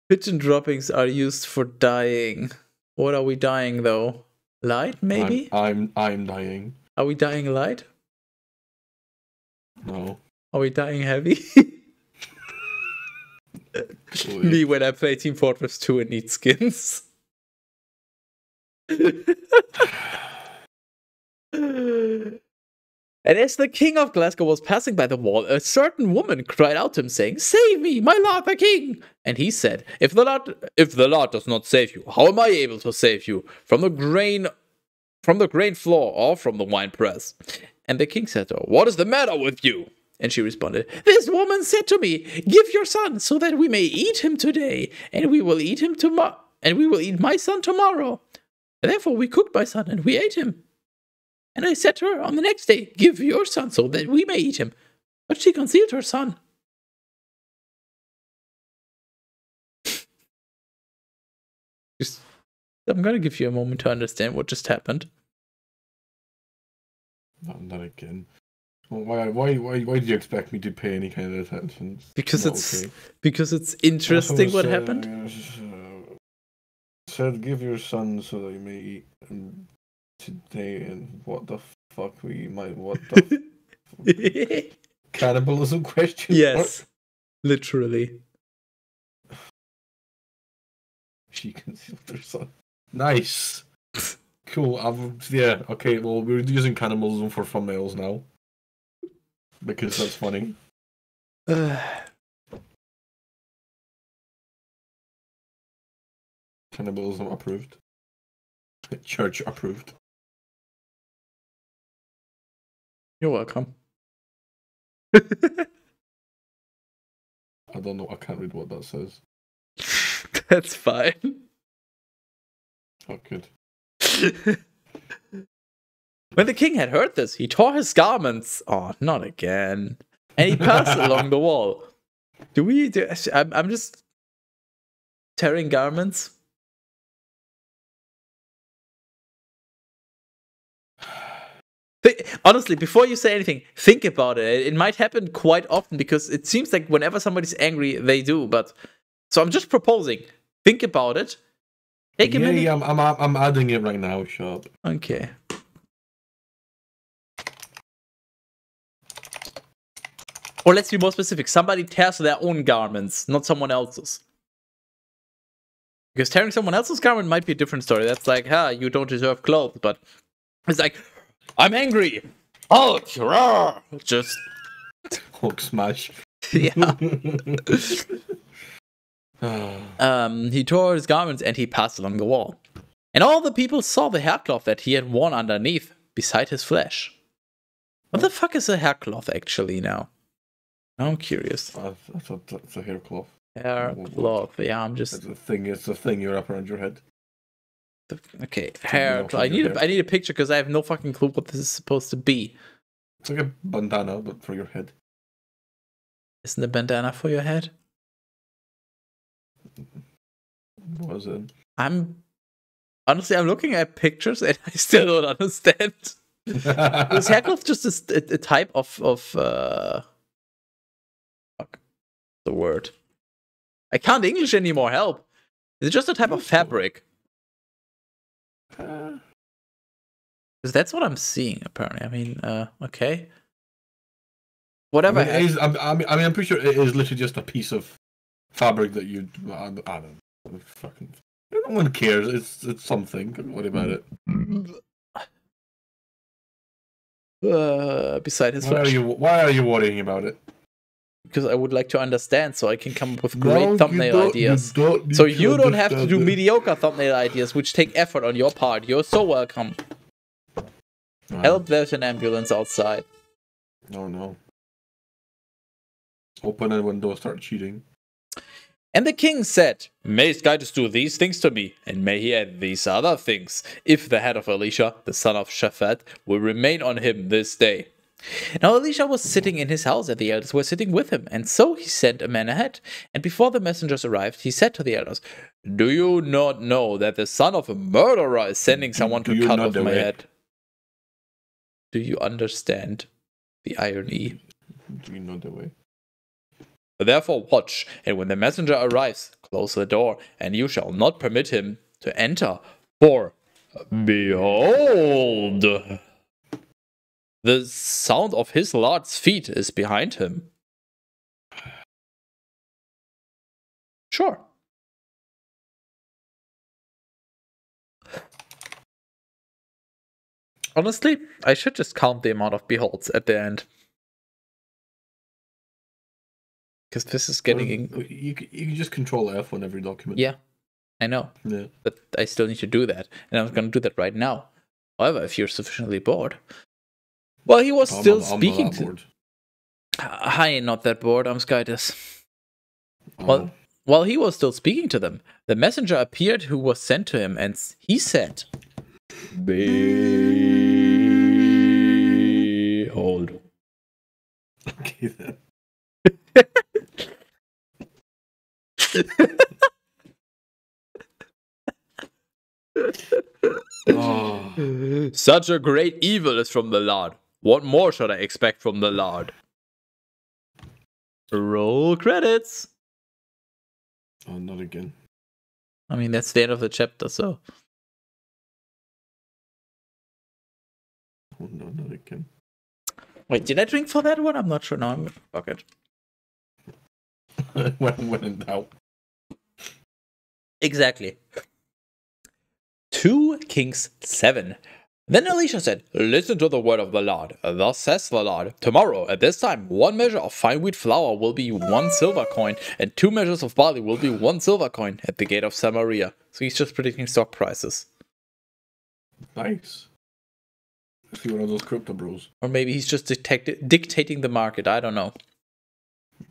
Pigeon droppings are used for dyeing. What are we dyeing though? Light, maybe? I'm dying. Are we dyeing light? No. Are we dyeing heavy? Me when I play Team Fortress 2 and need skins. And as the king of Glasgow was passing by the wall, a certain woman cried out to him, saying, Save me, my lord the king! And he said, If the Lord does not save you, how am I able to save you? From the grain floor or from the wine press? And the king said to her, What is the matter with you? And she responded, This woman said to me, Give your son so that we may eat him today, and we will eat him tomorrow, and we will eat my son tomorrow. And therefore we cooked my son and we ate him. And I said to her on the next day, Give your son so that we may eat him. But she concealed her son. I'm going to give you a moment to understand what just happened. Not again. Why did you expect me to pay any kind of attention? Because it's interesting what happened. Said, give your son so that you may eat today, and what the fuck what the cannibalism question? Yes, literally. She concealed her son. Nice. Cool. Yeah. Okay. Well, we're using cannibalism for thumbnails now. Because that's funny. Cannibalism approved. Church approved. You're welcome. I don't know. I can't read what that says. That's fine. Oh, good. When the king had heard this, he tore his garments. Oh, not again. And he passed along the wall. I'm just tearing garments. Honestly, before you say anything, think about it. It might happen quite often because it seems like whenever somebody's angry, they do. But so I'm just proposing. Think about it. Take a minute. Yeah, I'm adding it right now. Shut up. Okay. Or let's be more specific. Somebody tears their own garments, not someone else's. Because tearing someone else's garment might be a different story. That's like, you don't deserve clothes. But it's like, I'm angry. Hulk, roar. Just Hulk smash. yeah. He tore his garments and he passed along the wall. And all the people saw the haircloth that he had worn underneath, beside his flesh. What the fuck is a haircloth actually now? I'm curious. That's a hair cloth. Haircloth, yeah, I'm just... It's a thing you wrap around your head. Okay, hair. I need a picture because I have no fucking clue what this is supposed to be. It's like a bandana, but for your head. Isn't a bandana for your head? What is it? I'm looking at pictures and I still don't understand. Is haircloth just a type of fuck the word? I can't English anymore. Help! Is it just a type of fabric? Because that's what I'm seeing, apparently. I mean, okay. Whatever. I'm pretty sure it is literally just a piece of fabric that you... I don't know. Fucking... No one cares. It's something. Don't worry about it. Beside his flesh. Why are you worrying about it? Because I would like to understand so I can come up with great thumbnail ideas. So you don't have to do mediocre thumbnail ideas, which take effort on your part. You're so welcome. Help, there's an ambulance outside. Oh no. Open a window, start cheating. And the king said, "May Skytis do these things to me, and may he add these other things, if the head of Elisha, the son of Shaphat, will remain on him this day." Now Elisha was sitting in his house, and the elders were sitting with him, and so he sent a man ahead. And before the messengers arrived, he said to the elders, "Do you not know that the son of a murderer is sending someone to cut off my head?" Do you understand the irony? Do you know the way? Therefore watch, and when the messenger arrives, close the door, and you shall not permit him to enter. For, behold, the sound of his Lord's feet is behind him. Sure. Honestly, I should just count the amount of beholds at the end. Because this is getting... You can just control F on every document. Yeah, I know. Yeah. But I still need to do that. And I'm going to do that right now. However, if you're sufficiently bored... Well, he was still speaking to... Bored. Hi, not that bored. I'm Skytis. Well, while he was still speaking to them, the messenger appeared who was sent to him, and he said, "Behold." Okay, then. Oh. Such a great evil is from the Lord. What more should I expect from the Lord? Roll credits. Oh, not again. I mean, that's the end of the chapter, so. Oh, no, not again. Wait, did I drink for that one? I'm not sure. No, I'm gonna fuck it. when in doubt. Exactly. 2 Kings 7. Then Elisha said, "Listen to the word of the Lord. Thus says the Lord, tomorrow at this time 1 measure of fine wheat flour will be 1 silver coin, and 2 measures of barley will be 1 silver coin at the gate of Samaria." So he's just predicting stock prices. Nice. Is he one of those crypto bros? Or maybe he's just dictating the market. I don't know.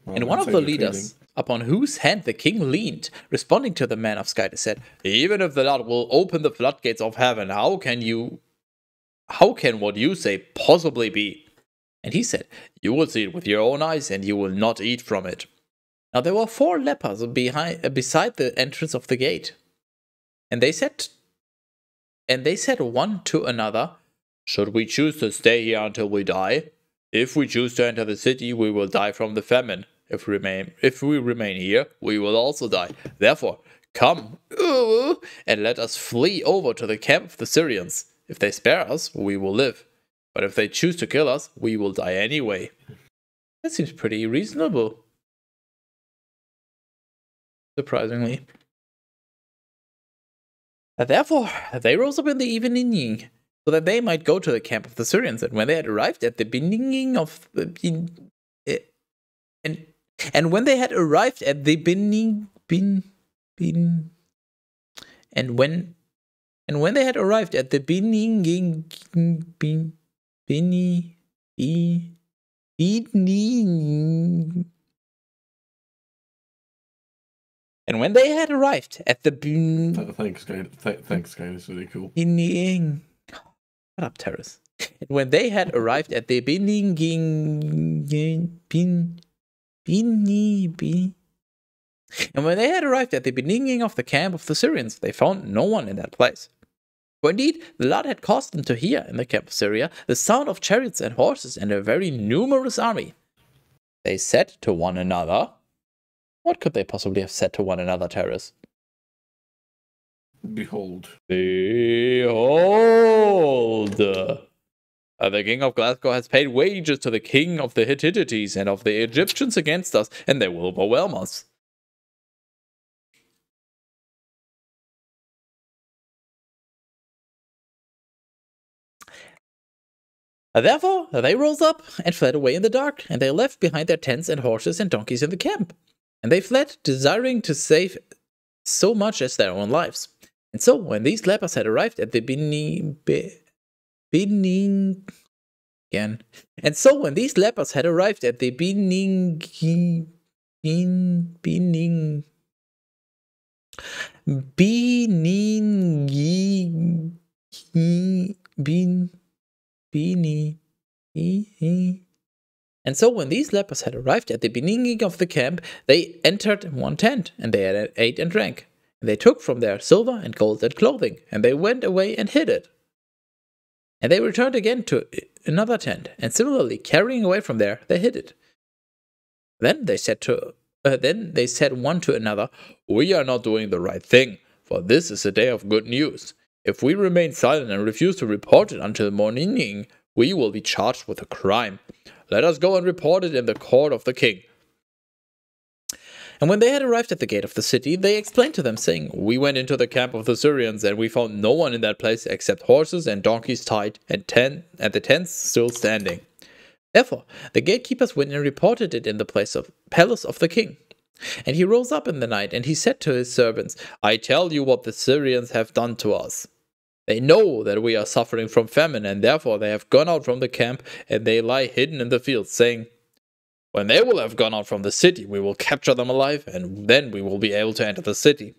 Well, And one of the leaders, upon whose hand the king leaned, responding to the man of Skytis, said, "Even if the Lord will open the floodgates of heaven, how can what you say possibly be?" And he said, "You will see it with your own eyes, and you will not eat from it." Now there were 4 lepers beside the entrance of the gate. And they said one to another, Should we choose to stay here until we die? If we choose to enter the city, we will die from the famine. If we remain here, we will also die. Therefore, come and let us flee over to the camp of the Syrians. If they spare us, we will live. But if they choose to kill us, we will die anyway. That seems pretty reasonable. Surprisingly. Therefore, they rose up in the evening, so that they might go to the camp of the Syrians. And when they had arrived at the beginning of and when they had arrived at the beginning, and when they had arrived at the beginning, and when they had arrived at the thanks, guy. That's really cool. Shut up, Teras. And when they had arrived at the beginning of the camp of the Syrians, they found no one in that place. For indeed, the Lord had caused them to hear in the camp of Syria the sound of chariots and horses and a very numerous army. They said to one another, what could they possibly have said to one another, Teras? Behold. Behold! The king of Glasgow has paid wages to the king of the Hittites and of the Egyptians against us, and they will overwhelm us. Therefore, they rose up and fled away in the dark, and they left behind their tents and horses and donkeys in the camp. And they fled, desiring to save so much as their own lives. And so, when these lepers had arrived at the beginning, of the camp, they entered one tent, and they ate and drank. And they took from there silver and gold and clothing, and they went away and hid it. And they returned again to another tent, and similarly carrying away from there, they hid it. Then they said one to another, we are not doing the right thing, for this is a day of good news. If we remain silent and refuse to report it until morning, we will be charged with a crime. Let us go and report it in the court of the king. And when they had arrived at the gate of the city, they explained to them, saying, we went into the camp of the Syrians, and we found no one in that place except horses and donkeys tied, and the tents still standing. Therefore, the gatekeepers went and reported it in the palace of the king. And he rose up in the night, and he said to his servants, I tell you what the Syrians have done to us. They know that we are suffering from famine, and therefore they have gone out from the camp, and they lie hidden in the fields, saying, when they will have gone out from the city, we will capture them alive, and then we will be able to enter the city.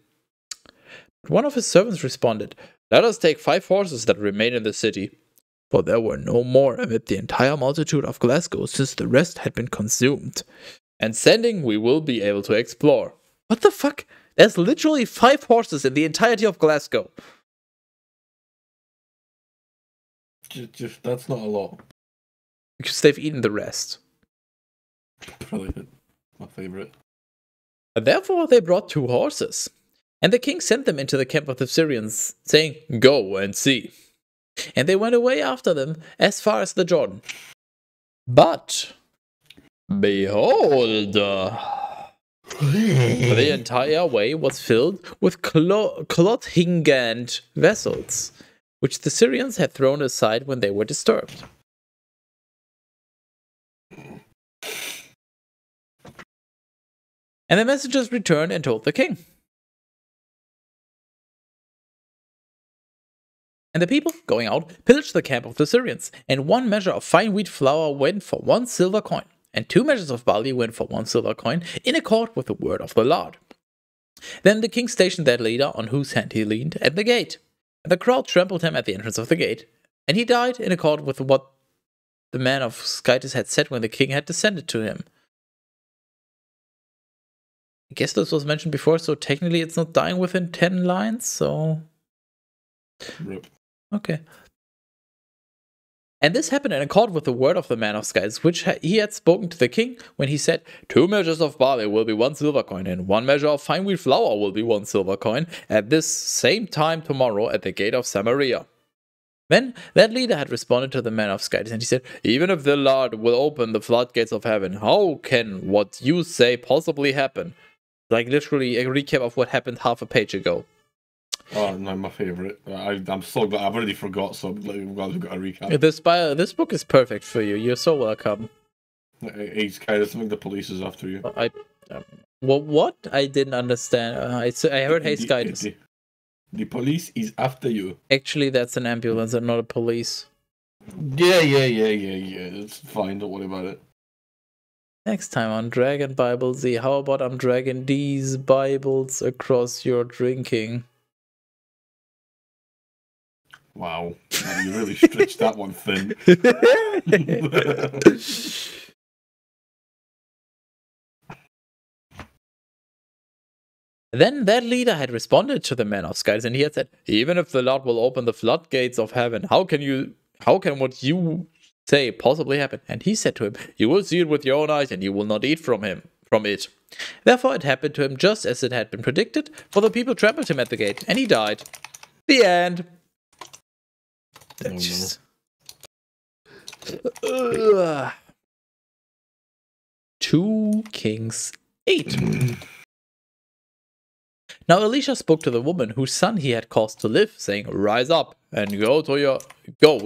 But one of his servants responded, let us take 5 horses that remain in the city. For there were no more amid the entire multitude of Glasgow, since the rest had been consumed. And sending, we will be able to explore. What the fuck? There's literally 5 horses in the entirety of Glasgow. Just that's not a lot. Because they've eaten the rest. Probably my favorite. Therefore they brought 2 horses. And the king sent them into the camp of the Syrians, saying, go and see. And they went away after them as far as the Jordan. But, behold, the entire way was filled with clothingant vessels, which the Syrians had thrown aside when they were disturbed. And the messengers returned and told the king. And the people, going out, pillaged the camp of the Syrians, and 1 measure of fine wheat flour went for 1 silver coin, and 2 measures of barley went for 1 silver coin, in accord with the word of the Lord. Then the king stationed that leader, on whose hand he leaned, at the gate. And the crowd trampled him at the entrance of the gate, and he died in accord with what the man of Skytis had said when the king had descended to him. I guess this was mentioned before, so technically it's not dying within 10 lines, so... Rip. Okay. And this happened in accord with the word of the man of Skytis, which he had spoken to the king when he said, 2 measures of barley will be 1 silver coin, and 1 measure of fine wheat flour will be 1 silver coin, at this same time tomorrow at the gate of Samaria. Then that leader had responded to the man of Skytis, and he said, even if the Lord will open the floodgates of heaven, how can what you say possibly happen? Like literally a recap of what happened half a page ago. Oh, no, my favourite. I'm so glad. I've already forgot, so I'm glad we've got a recap. This book is perfect for you. You're so welcome. Hey, Skytis, I think the police is after you. Well, what? I didn't understand. I heard, hey, Skytis. The police is after you. Actually, that's an ambulance and not a police. Yeah. It's fine, don't worry about it. Next time on Dragon Bible Z, how about I'm dragging these Bibles across your drinking? Wow, you really stretched that one thin. Then that leader had responded to the man of Skytis, and he had said, even if the Lord will open the floodgates of heaven, how can what you say possibly happen? And he said to him, you will see it with your own eyes, and you will not eat from it. Therefore it happened to him just as it had been predicted, for the people trampled him at the gate, and he died. The end. That's just... 2 Kings 8. Now Elisha spoke to the woman whose son he had caused to live, saying, rise up and go,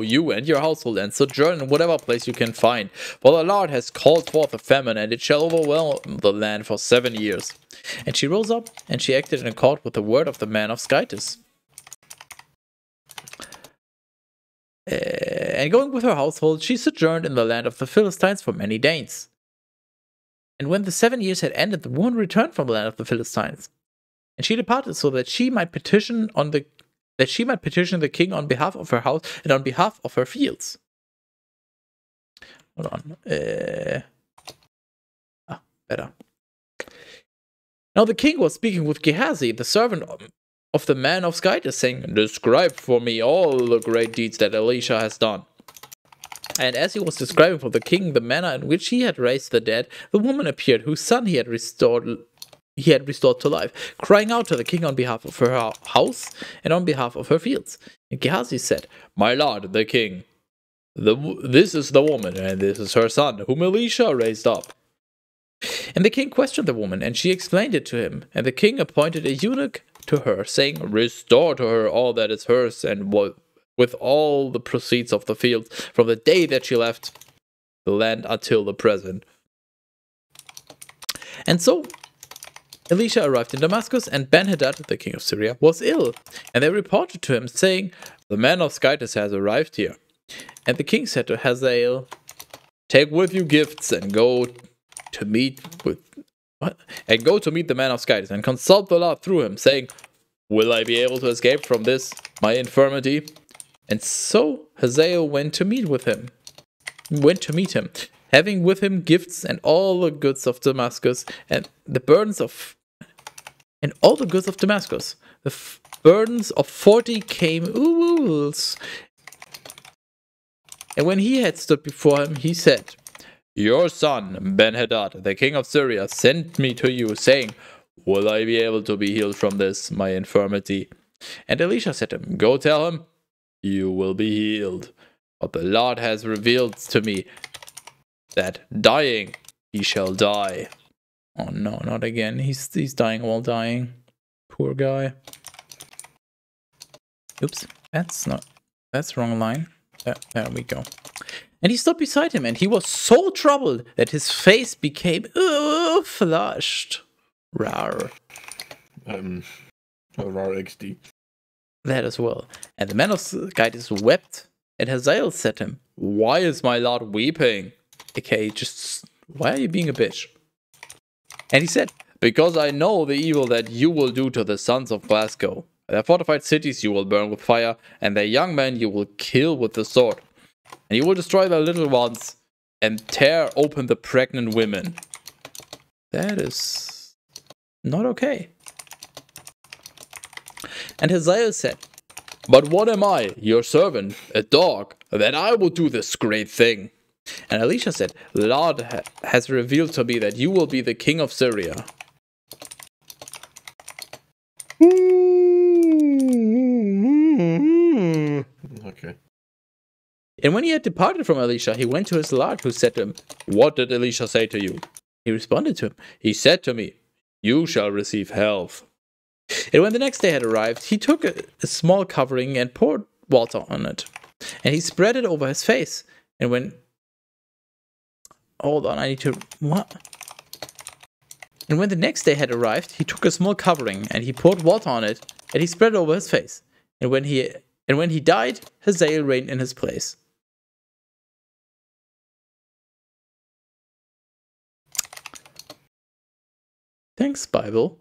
you and your household, and sojourn in whatever place you can find. For the Lord has called forth a famine, and it shall overwhelm the land for 7 years. And she rose up, and she acted in accord with the word of the man of Skytis. And going with her household, she sojourned in the land of the Philistines for many days. And when the 7 years had ended, the woman returned from the land of the Philistines. And she departed so that she might petition the king on behalf of her house and on behalf of her fields. Hold on. Better. Now the king was speaking with Gehazi, the servant of the man of Skytis, saying, describe for me all the great deeds that Elisha has done. And as he was describing for the king the manner in which he had raised the dead, the woman appeared, whose son he had restored to life, crying out to the king on behalf of her house and on behalf of her fields. And Gehazi said, my lord, the king, this is the woman, and this is her son, whom Elisha raised up. And the king questioned the woman, and she explained it to him. And the king appointed a eunuch to her, saying, restore to her all that is hers, and with all the proceeds of the fields, from the day that she left the land until the present. And so Elisha arrived in Damascus, and Ben-Hadad, the king of Syria, was ill. And they reported to him, saying, the man of Skytis has arrived here. And the king said to Hazael, take with you gifts, and go to meet the man of Skytis, and consult the Lord through him, saying, will I be able to escape from this, my infirmity? And so Hazael went to meet him, having with him gifts and all the goods of Damascus, and the burdens of Damascus. The burdens of 40 camels. And when he had stood before him, he said, your son, Ben-Hadad, the king of Syria, sent me to you, saying, will I be able to be healed from this, my infirmity? And Elisha said to him, go tell him, you will be healed. But the Lord has revealed to me that dying, he shall die. Oh no, not again. He's dying while dying. Poor guy. Oops, that's the wrong line. There we go. And he stood beside him, and he was so troubled that his face became flushed. Rar. Rar XD. That as well. And the man of Skytis wept, and Hazael said to him, why is my lord weeping? Okay, just, why are you being a bitch? And he said, because I know the evil that you will do to the sons of Glasgow. Their fortified cities you will burn with fire, and their young men you will kill with the sword. And you will destroy their little ones, and tear open the pregnant women. That is not okay. And Hazael said, But what am I, your servant, a dog, that I will do this great thing? And Elisha said, the Lord has revealed to me that you will be the king of Syria. Okay. And when he had departed from Elisha, he went to his Lord, who said to him, what did Elisha say to you? He responded to him, he said to me, you shall receive health. And when the next day had arrived, he took a small covering and poured water on it. And he spread it over his face. And when... Hold on, I need to... What? And when the next day had arrived, he took a small covering and he poured water on it. And he spread it over his face. And when he died, Hazael reigned in his place. Thanks, Bible.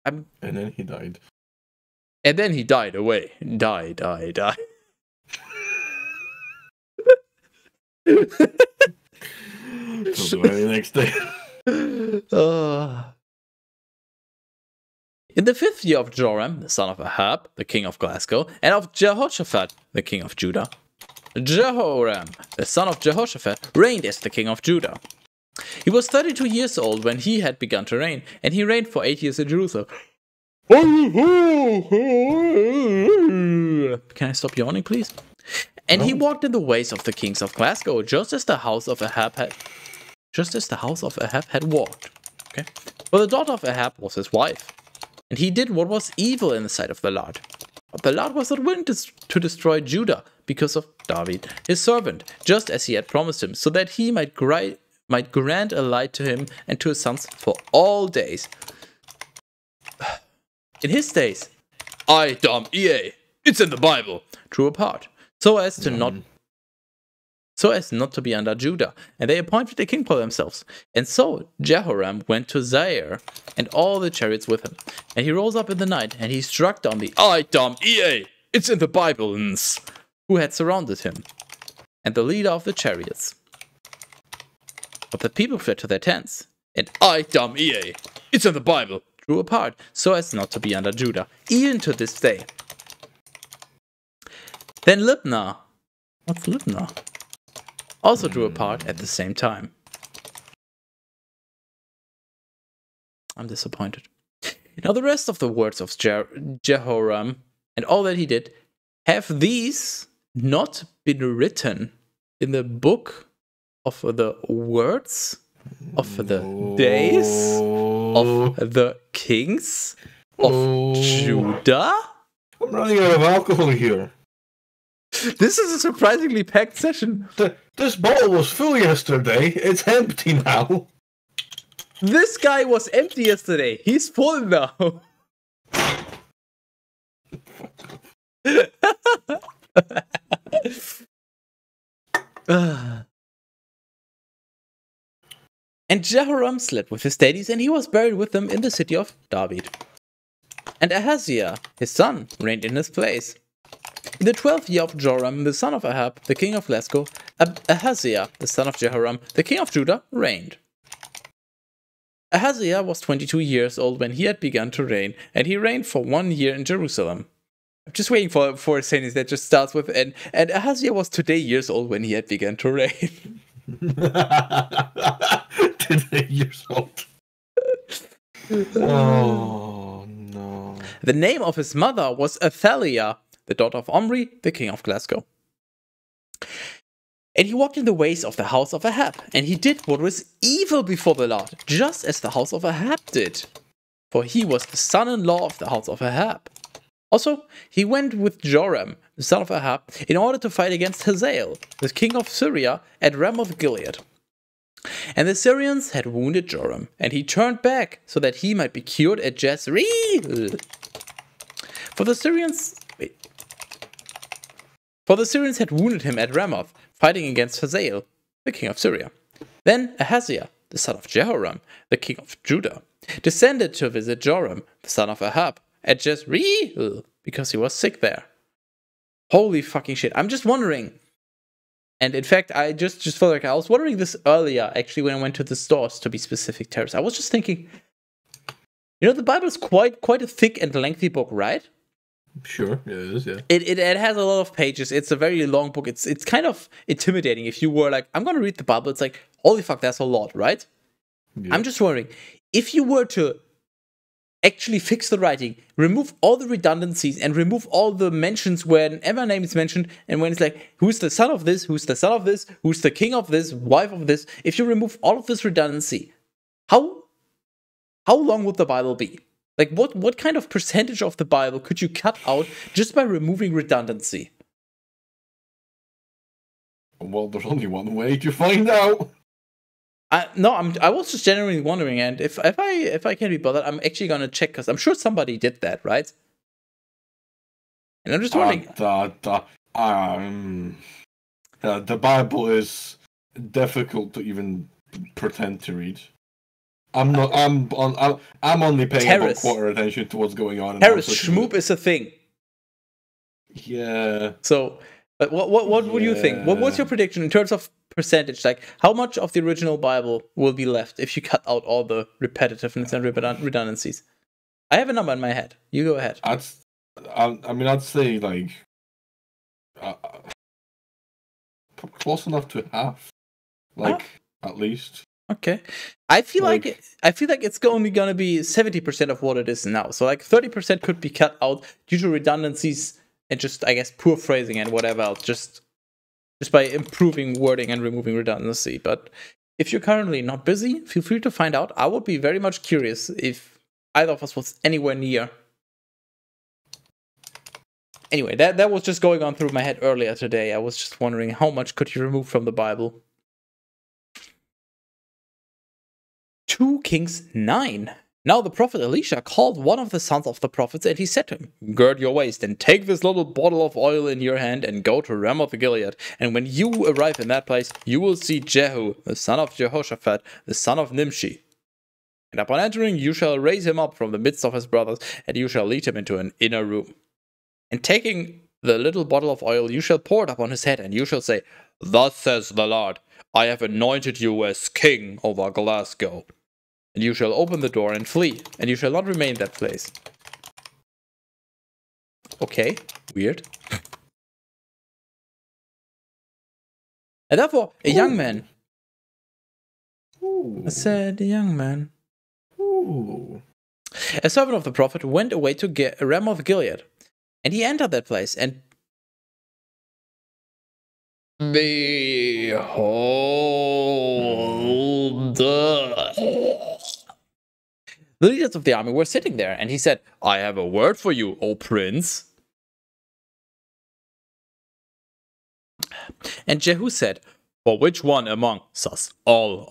And then he died. And then he died away. Die. So the next day. In the 5th year of Joram, the son of Ahab, the king of Glasgow, and of Jehoshaphat, the king of Judah, Jehoram, the son of Jehoshaphat, reigned as the king of Judah. He was 32 years old when he had begun to reign, and he reigned for 8 years in Jerusalem. Can I stop yawning, please? And he walked in the ways of the kings of Glasgow, just as the house of Ahab had walked. Okay? For the daughter of Ahab was his wife, and he did what was evil in the sight of the Lord. But the Lord was not willing to destroy Judah because of David, his servant, just as he had promised him, so that he might grant a light to him and to his sons for all days. In his days, it's in the Bible, drew apart, so as not to be under Judah, and they appointed a king for themselves. And so Jehoram went to Zaire, and all the chariots with him. And he rose up in the night, and he struck down the it's in the Bible, who had surrounded him, and the leader of the chariots. But the people fled to their tents, and it's in the Bible, drew apart, so as not to be under Judah, even to this day. Then Libnah, what's Libnah? Also drew apart at the same time. I'm disappointed. Now the rest of the words of Jehoram and all that he did, have these not been written in the book of the words of the days of the kings of Judah? I'm running out of alcohol here. This is a surprisingly packed session. This bottle was full yesterday. It's empty now. This guy was empty yesterday. He's full now. And Jehoram slept with his daddies, and he was buried with them in the city of David. And Ahaziah, his son, reigned in his place. In the 12th year of Joram, the son of Ahab, the king of Glasgow, Ahaziah, the son of Jehoram, the king of Judah, reigned. Ahaziah was 22 years old when he had begun to reign, and he reigned for 1 year in Jerusalem. I'm just waiting for a sentence that just starts with and Ahaziah was today years old when he had begun to reign. Today years old. Oh no. The name of his mother was Athaliah, the daughter of Omri, the king of Glasgow. And he walked in the ways of the house of Ahab, and he did what was evil before the Lord, just as the house of Ahab did. For he was the son-in-law of the house of Ahab. Also, he went with Joram, the son of Ahab, in order to fight against Hazael, the king of Syria, at Ramoth Gilead. And the Syrians had wounded Joram, and he turned back so that he might be cured at Jezreel. For the Syrians had wounded him at Ramoth, fighting against Hazael, the king of Syria. Then Ahaziah, the son of Jehoram, the king of Judah, descended to visit Joram, the son of Ahab, at Jezreel, because he was sick there. Holy fucking shit. I'm just wondering. And in fact, I just felt like I was wondering this earlier, actually, when I went to the stores, to be specific, Teras. I was just thinking, You know, the Bible is quite a thick and lengthy book, right? Sure, yeah, it is, yeah. It has a lot of pages. It's a very long book. It's kind of intimidating. If you were like, I'm gonna read the Bible, it's like, holy fuck, that's a lot, right? Yeah. I'm just wondering, if you were to actually fix the writing, remove all the redundancies, and remove all the mentions whenever a name is mentioned, and when it's like, who's the son of this, who's the son of this, who's the king of this, wife of this, if you remove all of this redundancy, how long would the Bible be? Like, what kind of percentage of the Bible could you cut out just by removing redundancy? Well, there's only one way to find out. I was just genuinely wondering, and if I can be bothered, I'm actually gonna check, because I'm sure somebody did that, right? And I'm just wondering. The Bible is difficult to even pretend to read. I'm not. I'm only paying about quarter attention to what's going on. Teras, schmoop is a thing. Yeah. So, but what would you think? What's your prediction in terms of percentage? Like, how much of the original Bible will be left if you cut out all the repetitiveness and redundancies? I have a number in my head. You go ahead. I'd say like close enough to half, at least. Okay, I feel like it's only gonna be 70% of what it is now. So like 30% could be cut out due to redundancies and just, I guess, poor phrasing and whatever else. Just by improving wording and removing redundancy. But if you're currently not busy, feel free to find out. I would be very much curious if either of us was anywhere near. Anyway, that was just going on through my head earlier today. I was just wondering, how much could you remove from the Bible? 2 Kings 9. Now the prophet Elisha called one of the sons of the prophets, and he said to him, gird your waist and take this little bottle of oil in your hand and go to Ramoth Gilead. And when you arrive in that place, you will see Jehu, the son of Jehoshaphat, the son of Nimshi. And upon entering, you shall raise him up from the midst of his brothers, and you shall lead him into an inner room. And taking the little bottle of oil, you shall pour it upon his head, and you shall say, thus says the Lord, I have anointed you as king over Glasgow. And you shall open the door and flee, and you shall not remain in that place. Okay, weird. And therefore, a young man. Ooh. I said, a young man. Ooh. A servant of the prophet went away to Ramoth Gilead, and he entered that place, and behold, the leaders of the army were sitting there, and he said, I have a word for you, O prince. And Jehu said, for which one amongst us all?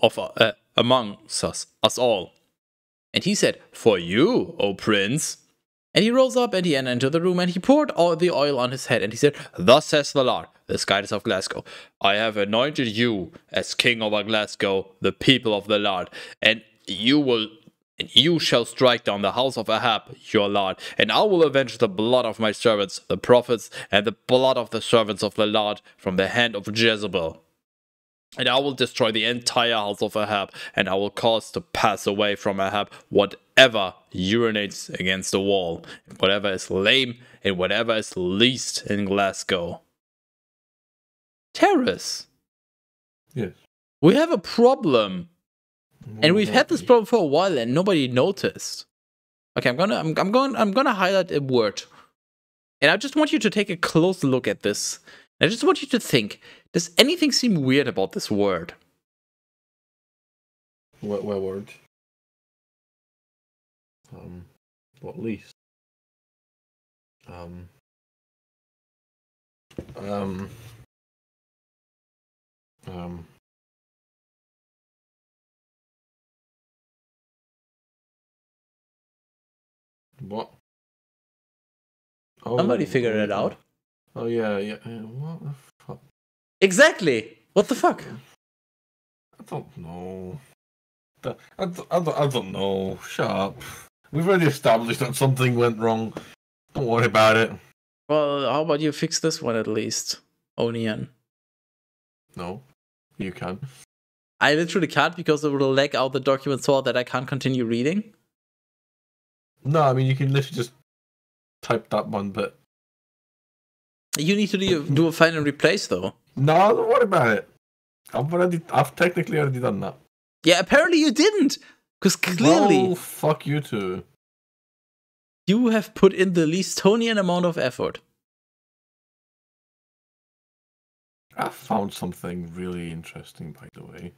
And he said, for you, O prince. And he rose up, and he entered into the room, and he poured all the oil on his head, and he said, thus says the Lord, the Skytis of Glasgow, I have anointed you as king over Glasgow, the people of the Lord, and you shall strike down the house of Ahab, your Lord, and I will avenge the blood of my servants, the prophets, and the blood of the servants of the Lord from the hand of Jezebel. And I will destroy the entire house of Ahab, and I will cause to pass away from Ahab whatever urinates against the wall, and whatever is lame, and whatever is least in Glasgow. Teras. Yes. We have a problem. And we've had this problem for a while and nobody noticed. Okay, I'm gonna highlight a word. And I just want you to take a close look at this. I just want you to think, does anything seem weird about this word? What word? What least? What? Oh, Somebody figured it out. Oh yeah. What the fuck? Exactly. What the fuck? I don't know. I don't know. Shut up. We've already established that something went wrong. Don't worry about it. Well, how about you fix this one at least, Onion? No, you can. I literally can't because it will lag out the document so that I can't continue reading. No, I mean you can literally just type that one bit. You need to do a find and replace though. No, don't worry about it. I've technically already done that. Yeah, apparently you didn't, because clearly. Oh, fuck you too. You have put in the Leastonian amount of effort. I found something really interesting, by the way.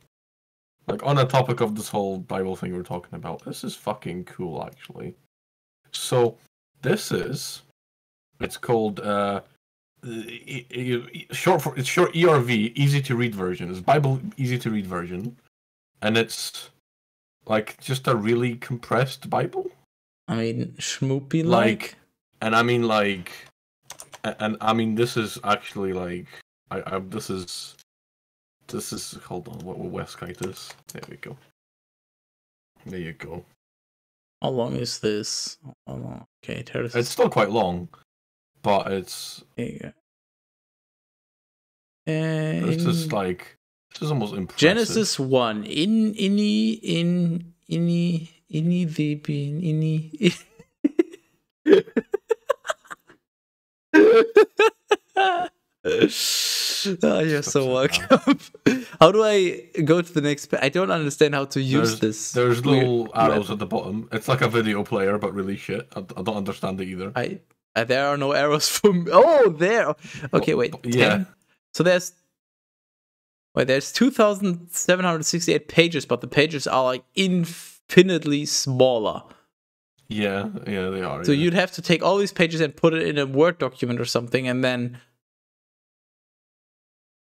Like, on the topic of this whole Bible thing we're talking about, this is fucking cool, actually. So, it's called, it's short ERV, easy to read version. It's Bible easy to read version. And it's, like, just a really compressed Bible. I mean, schmoopy like. And I mean, like, and I mean, this is actually, like, this is, hold on, what Skytis? There we go. There you go. How long is this? How long? Okay, Teras. It's still quite long, but it's. Yeah. This is almost impressive. Genesis 1. Inni Oh, you're so welcome. How do I go to the next page? I don't understand how to use this. There's little arrows at the bottom. It's like a video player, but really shit. I don't understand it either. There are no arrows for me. Oh, there. Okay, wait. 10. Yeah. So there's 2,768 pages, but the pages are like infinitely smaller. Yeah, they are. So you'd have to take all these pages and put it in a Word document or something, and then.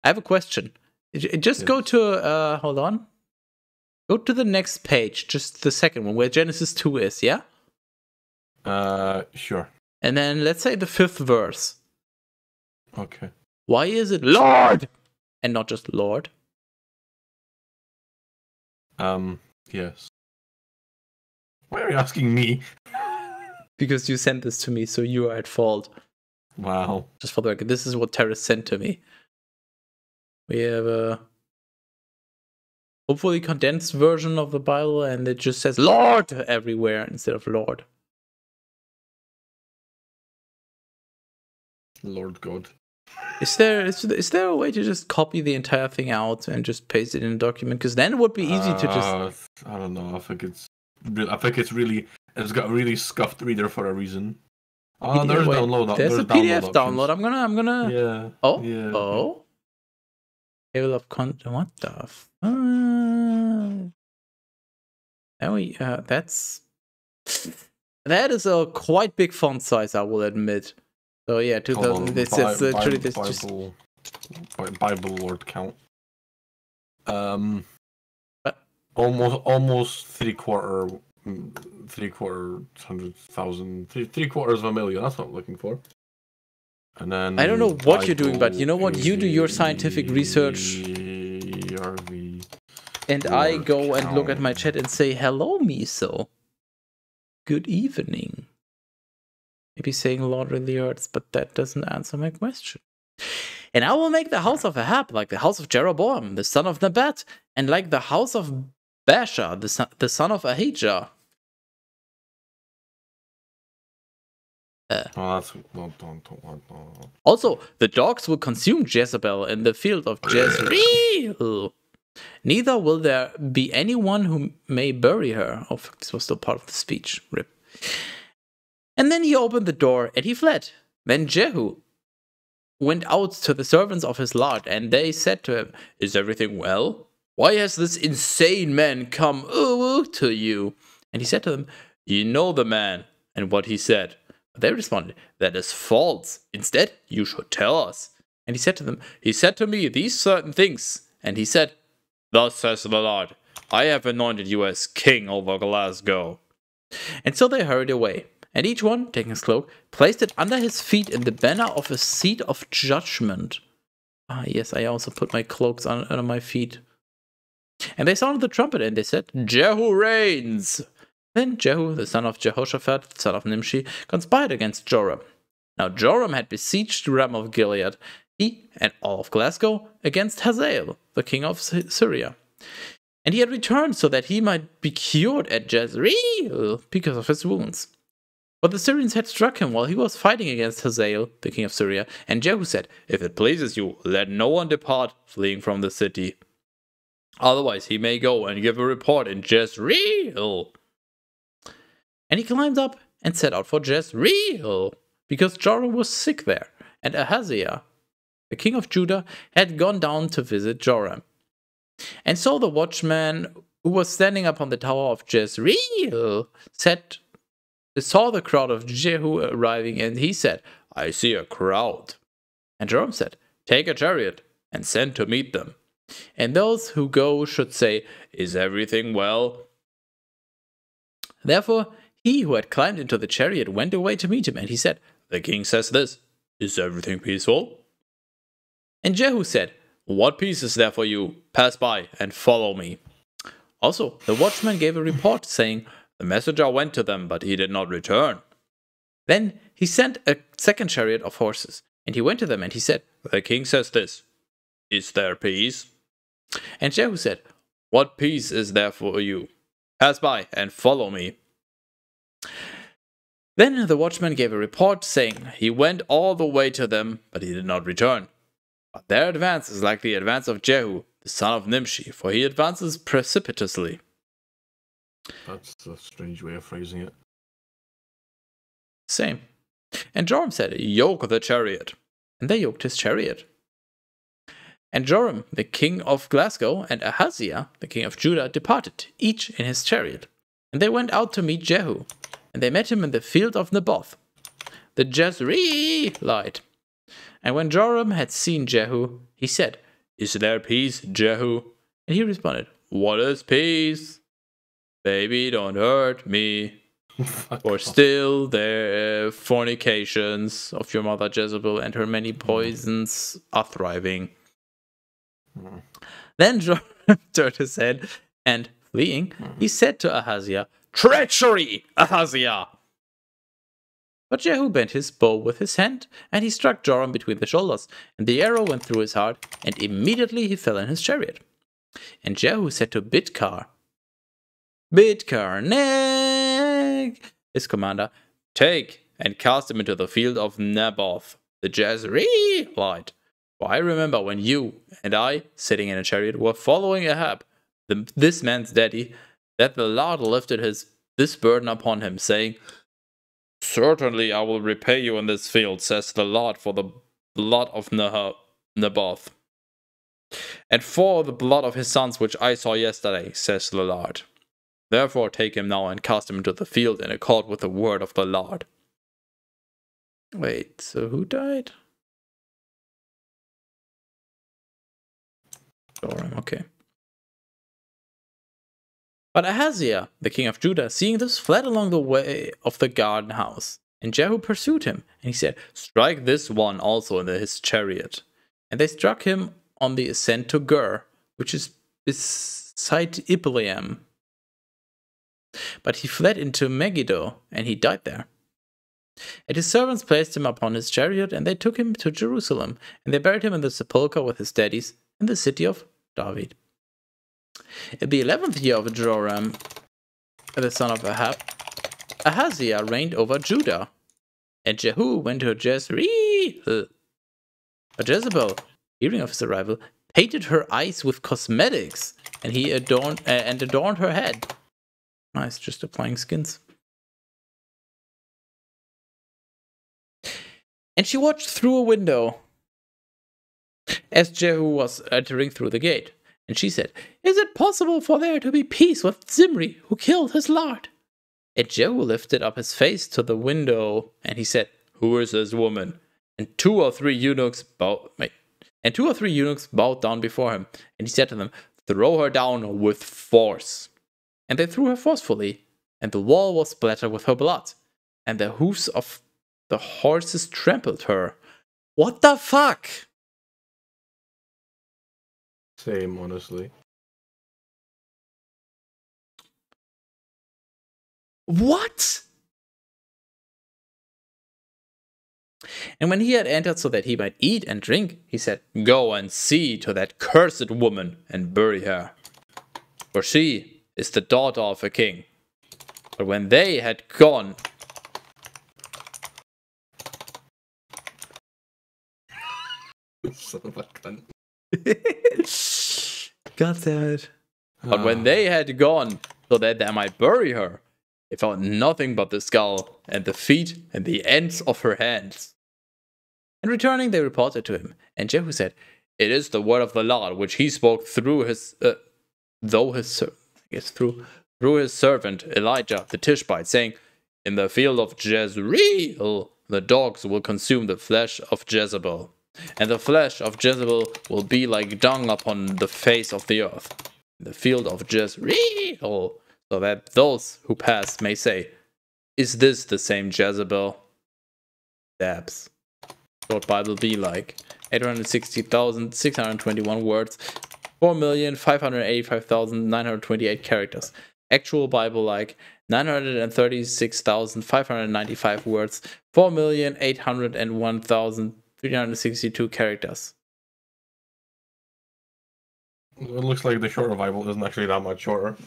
I have a question. Just go to, hold on. Go to the next page, just the second one, where Genesis 2 is, yeah? Sure. And then let's say the 5th verse. Okay. Why is it Lord? And not just Lord? Yes. Why are you asking me? Because you sent this to me, so you are at fault. Wow. Just for the record, this is what Teras sent to me. We have a hopefully condensed version of the Bible, and it just says Lord everywhere instead of Lord. Lord God. Is there a way to just copy the entire thing out and just paste it in a document? Because then it would be easy to just. I don't know. I think it's got a really scuffed reader for a reason. Oh, there's download. There's a PDF download. I'm gonna. Yeah. Oh. Yeah. Oh. Table of content. What the? That is a quite big font size, I will admit. So yeah, 2000. It's literally this just Bible word count. Almost three quarters of a million. That's what I'm looking for. And then I don't know what you're doing, but you know what? You do your scientific research, and I go and look at my chat and say, "Hello, Miso. Good evening." Maybe saying Lord really hurts, but that doesn't answer my question. And I will make the house of Ahab like the house of Jeroboam, the son of Nebat, and like the house of Baasha, the son of Ahijah. Also, the dogs will consume Jezebel in the field of Jezreel. Neither will there be anyone who may bury her. Oh, fuck, this was still part of the speech. Rip. And then he opened the door and he fled. Then Jehu went out to the servants of his lord, and they said to him, "Is everything well? Why has this insane man come to you?" And he said to them, "You know the man and what he said." But they responded, "That is false. Instead, you should tell us." And he said to them, "He said to me these certain things." And he said, "Thus says the Lord, I have anointed you as king over Glasgow." And so they hurried away, and each one, taking his cloak, placed it under his feet in the banner of a seat of judgment. Ah, yes, I also put my cloaks under my feet. And they sounded the trumpet, and they said, "Jehu reigns." Then Jehu, the son of Jehoshaphat, son of Nimshi, conspired against Joram. Now Joram had besieged Ram of Gilead, he and all of Glasgow, against Hazael, the king of Syria. And he had returned so that he might be cured at Jezreel because of his wounds. But the Syrians had struck him while he was fighting against Hazael, the king of Syria, and Jehu said, "If it pleases you, let no one depart, fleeing from the city. Otherwise he may go and give a report in Jezreel." And he climbed up and set out for Jezreel, because Joram was sick there, and Ahaziah, the king of Judah, had gone down to visit Joram. And so the watchman who was standing upon the tower of Jezreel saw the crowd of Jehu arriving, and he said, "I see a crowd." And Joram said, "Take a chariot and send to meet them. And those who go should say, 'Is everything well?'" Therefore he who had climbed into the chariot went away to meet him, and he said, "The king says this, 'Is everything peaceful?'" And Jehu said, "What peace is there for you? Pass by and follow me." Also the watchman gave a report, saying, "The messenger went to them, but he did not return." Then he sent a second chariot of horses, and he went to them, and he said, "The king says this, 'Is there peace?'" And Jehu said, "What peace is there for you? Pass by and follow me." Then the watchman gave a report, saying, "He went all the way to them, but he did not return. But their advance is like the advance of Jehu, the son of Nimshi, for he advances precipitously." That's a strange way of phrasing it. Same. And Joram said, "Yoke the chariot." And they yoked his chariot. And Joram, the king of Glasgow, and Ahaziah, the king of Judah, departed, each in his chariot. And they went out to meet Jehu. And they met him in the field of Naboth, the Jezreelite. And when Joram had seen Jehu, he said, "Is there peace, Jehu?" And he responded, "What is peace? Baby, don't hurt me. For still their fornications of your mother Jezebel and her many poisons are thriving." Then Joram turned his head, and fleeing, he said to Ahaziah, "Treachery, Ahaziah!" But Jehu bent his bow with his hand, and he struck Joram between the shoulders, and the arrow went through his heart, and immediately he fell in his chariot. And Jehu said to Bidkar, Neg, his commander, "Take and cast him into the field of Naboth, the Jezreelite. For I remember when you and I, sitting in a chariot, were following Ahab, this man's daddy, that the Lord lifted this burden upon him, saying, 'Certainly I will repay you in this field, says the Lord, for the blood of Naboth, and for the blood of his sons which I saw yesterday, says the Lord. Therefore take him now and cast him into the field in accord with the word of the Lord.'" Wait, so who died? Joram, okay. But Ahaziah, the king of Judah, seeing this, fled along the way of the garden house. And Jehu pursued him, and he said, "Strike this one also in his chariot." And they struck him on the ascent to Gur, which is beside Ibleam. But he fled into Megiddo, and he died there. And his servants placed him upon his chariot, and they took him to Jerusalem, and they buried him in the sepulchre with his daddies in the city of David. In the 11th year of Joram, the son of Ahab, Ahaziah reigned over Judah, and Jehu went to Jezreel. But Jezebel, hearing of his arrival, painted her eyes with cosmetics, and he adorned her head. Nice, just applying skins. And she watched through a window as Jehu was entering through the gate. And she said, "Is it possible for there to be peace with Zimri, who killed his lord?" And Jehu lifted up his face to the window, and he said, "Who is this woman?" And two or three eunuchs bowed down before him. And he said to them, "Throw her down with force." And they threw her forcefully, and the wall was splattered with her blood, and the hoofs of the horses trampled her. What the fuck? Same, honestly. What? And when he had entered so that he might eat and drink, he said, "Go and see to that cursed woman and bury her, for she is the daughter of a king." But when they had gone, Son of a cunt. God damn it. But when they had gone, so that they might bury her, they found nothing but the skull and the feet and the ends of her hands. And returning, they reported to him. And Jehu said, "It is the word of the Lord, which he spoke through his servant Elijah the Tishbite, saying, in the field of Jezreel, the dogs will consume the flesh of Jezebel, and the flesh of Jezebel will be like dung upon the face of the earth. In the field of Jezreel, so that those who pass may say, is this the same Jezebel?" Dabs. Short Bible be like 860,621 words, 4,585,928 characters. Actual Bible like 936,595 words, 4,801,362 characters. It looks like the shorter Bible isn't actually that much shorter.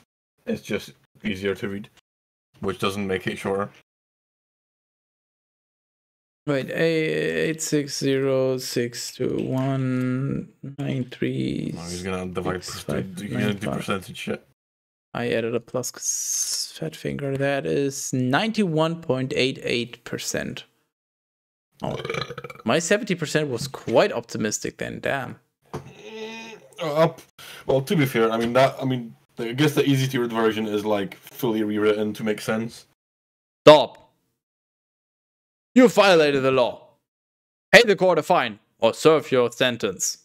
It's just easier to read, which doesn't make it shorter. Wait, 860621939. No, he's gonna divide. He's gonna do percentage shit. I added a plus fat finger. That is 91.88%. Oh, my 70% was quite optimistic then. Damn. Well, to be fair, I guess the easy to read version is like fully rewritten to make sense. Stop. You violated the law. Pay the court a fine or serve your sentence.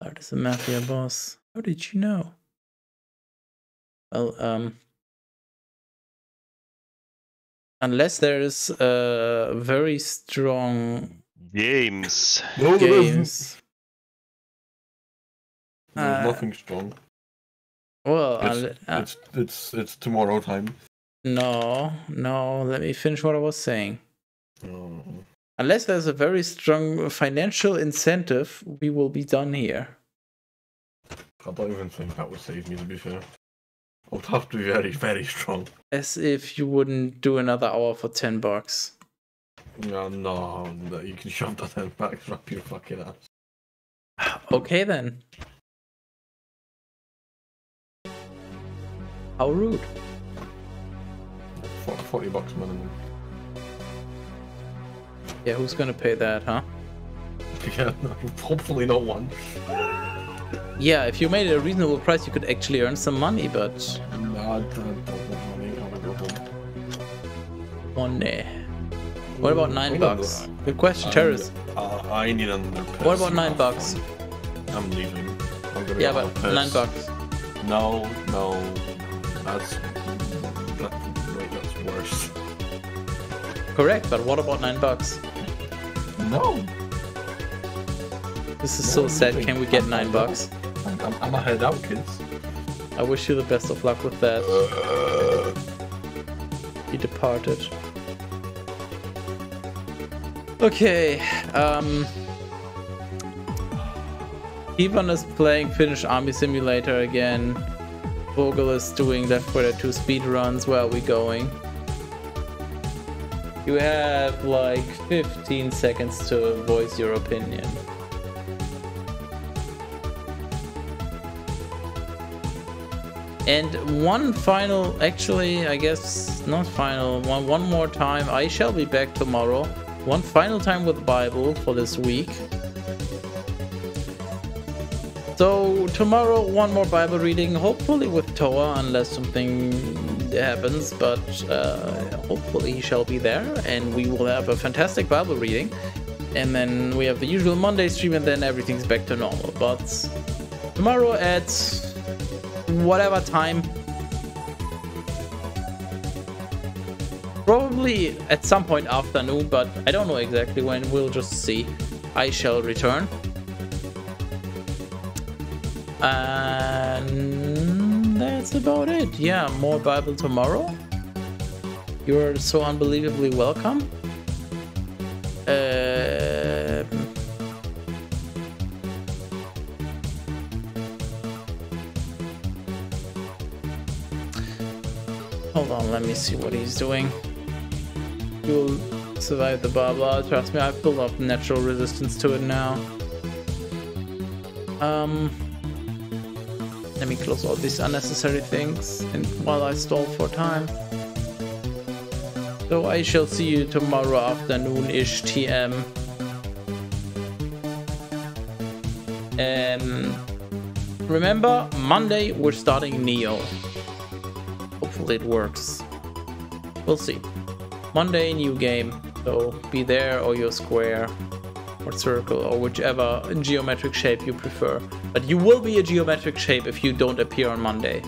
That is a mafia boss. How did you know? Well, unless there is a very strong games. Games. There's nothing strong. Well, it's tomorrow time. No. Let me finish what I was saying. Oh. Unless there's a very strong financial incentive, we will be done here. I don't even think that would save me, to be fair. I would have to be very, very strong. As if you wouldn't do another hour for $10. Yeah, no, you can shove that head back up your fucking ass. Okay then. How rude. $40 minimum. Yeah, who's gonna pay that, huh? Yeah, no, hopefully no one. Yeah, if you made it a reasonable price, you could actually earn some money, but... No, I don't want money. I want to go home. Money. What about $9? Good question, Teras. I need another piss. What about $9? I'm leaving. I'm gonna Yeah, go but piss. $9. No. That's worse. Correct, but what about $9? No. This is so sad. Can we get $9? I'm a head out, kids. I wish you the best of luck with that. He departed. Okay. Ivan is playing Finnish Army Simulator again. Vogel is doing Left 4 Dead 2 speed runs. Where are we going? You have like 15 seconds to voice your opinion. And one final, actually, I guess not final, one more time. I shall be back tomorrow. One final time with the Bible for this week. So tomorrow, one more Bible reading, hopefully with Toa, unless something happens, but hopefully he shall be there, and we will have a fantastic Bible reading. And then we have the usual Monday stream, and then everything's back to normal. But tomorrow at whatever time, probably at some point afternoon, but I don't know exactly when. We'll just see. I shall return. And that's about it. Yeah, more Bible tomorrow. You're so unbelievably welcome. Hold on, let me see what he's doing. You'll survive the blah blah. Trust me, I've built up natural resistance to it now. Let me close all these unnecessary things and while I stall for time. So I shall see you tomorrow afternoon-ish TM. Remember, Monday we're starting Neo. Hopefully it works. We'll see. Monday, new game. So be there or you're square or circle or whichever geometric shape you prefer. But you will be a geometric shape if you don't appear on Monday.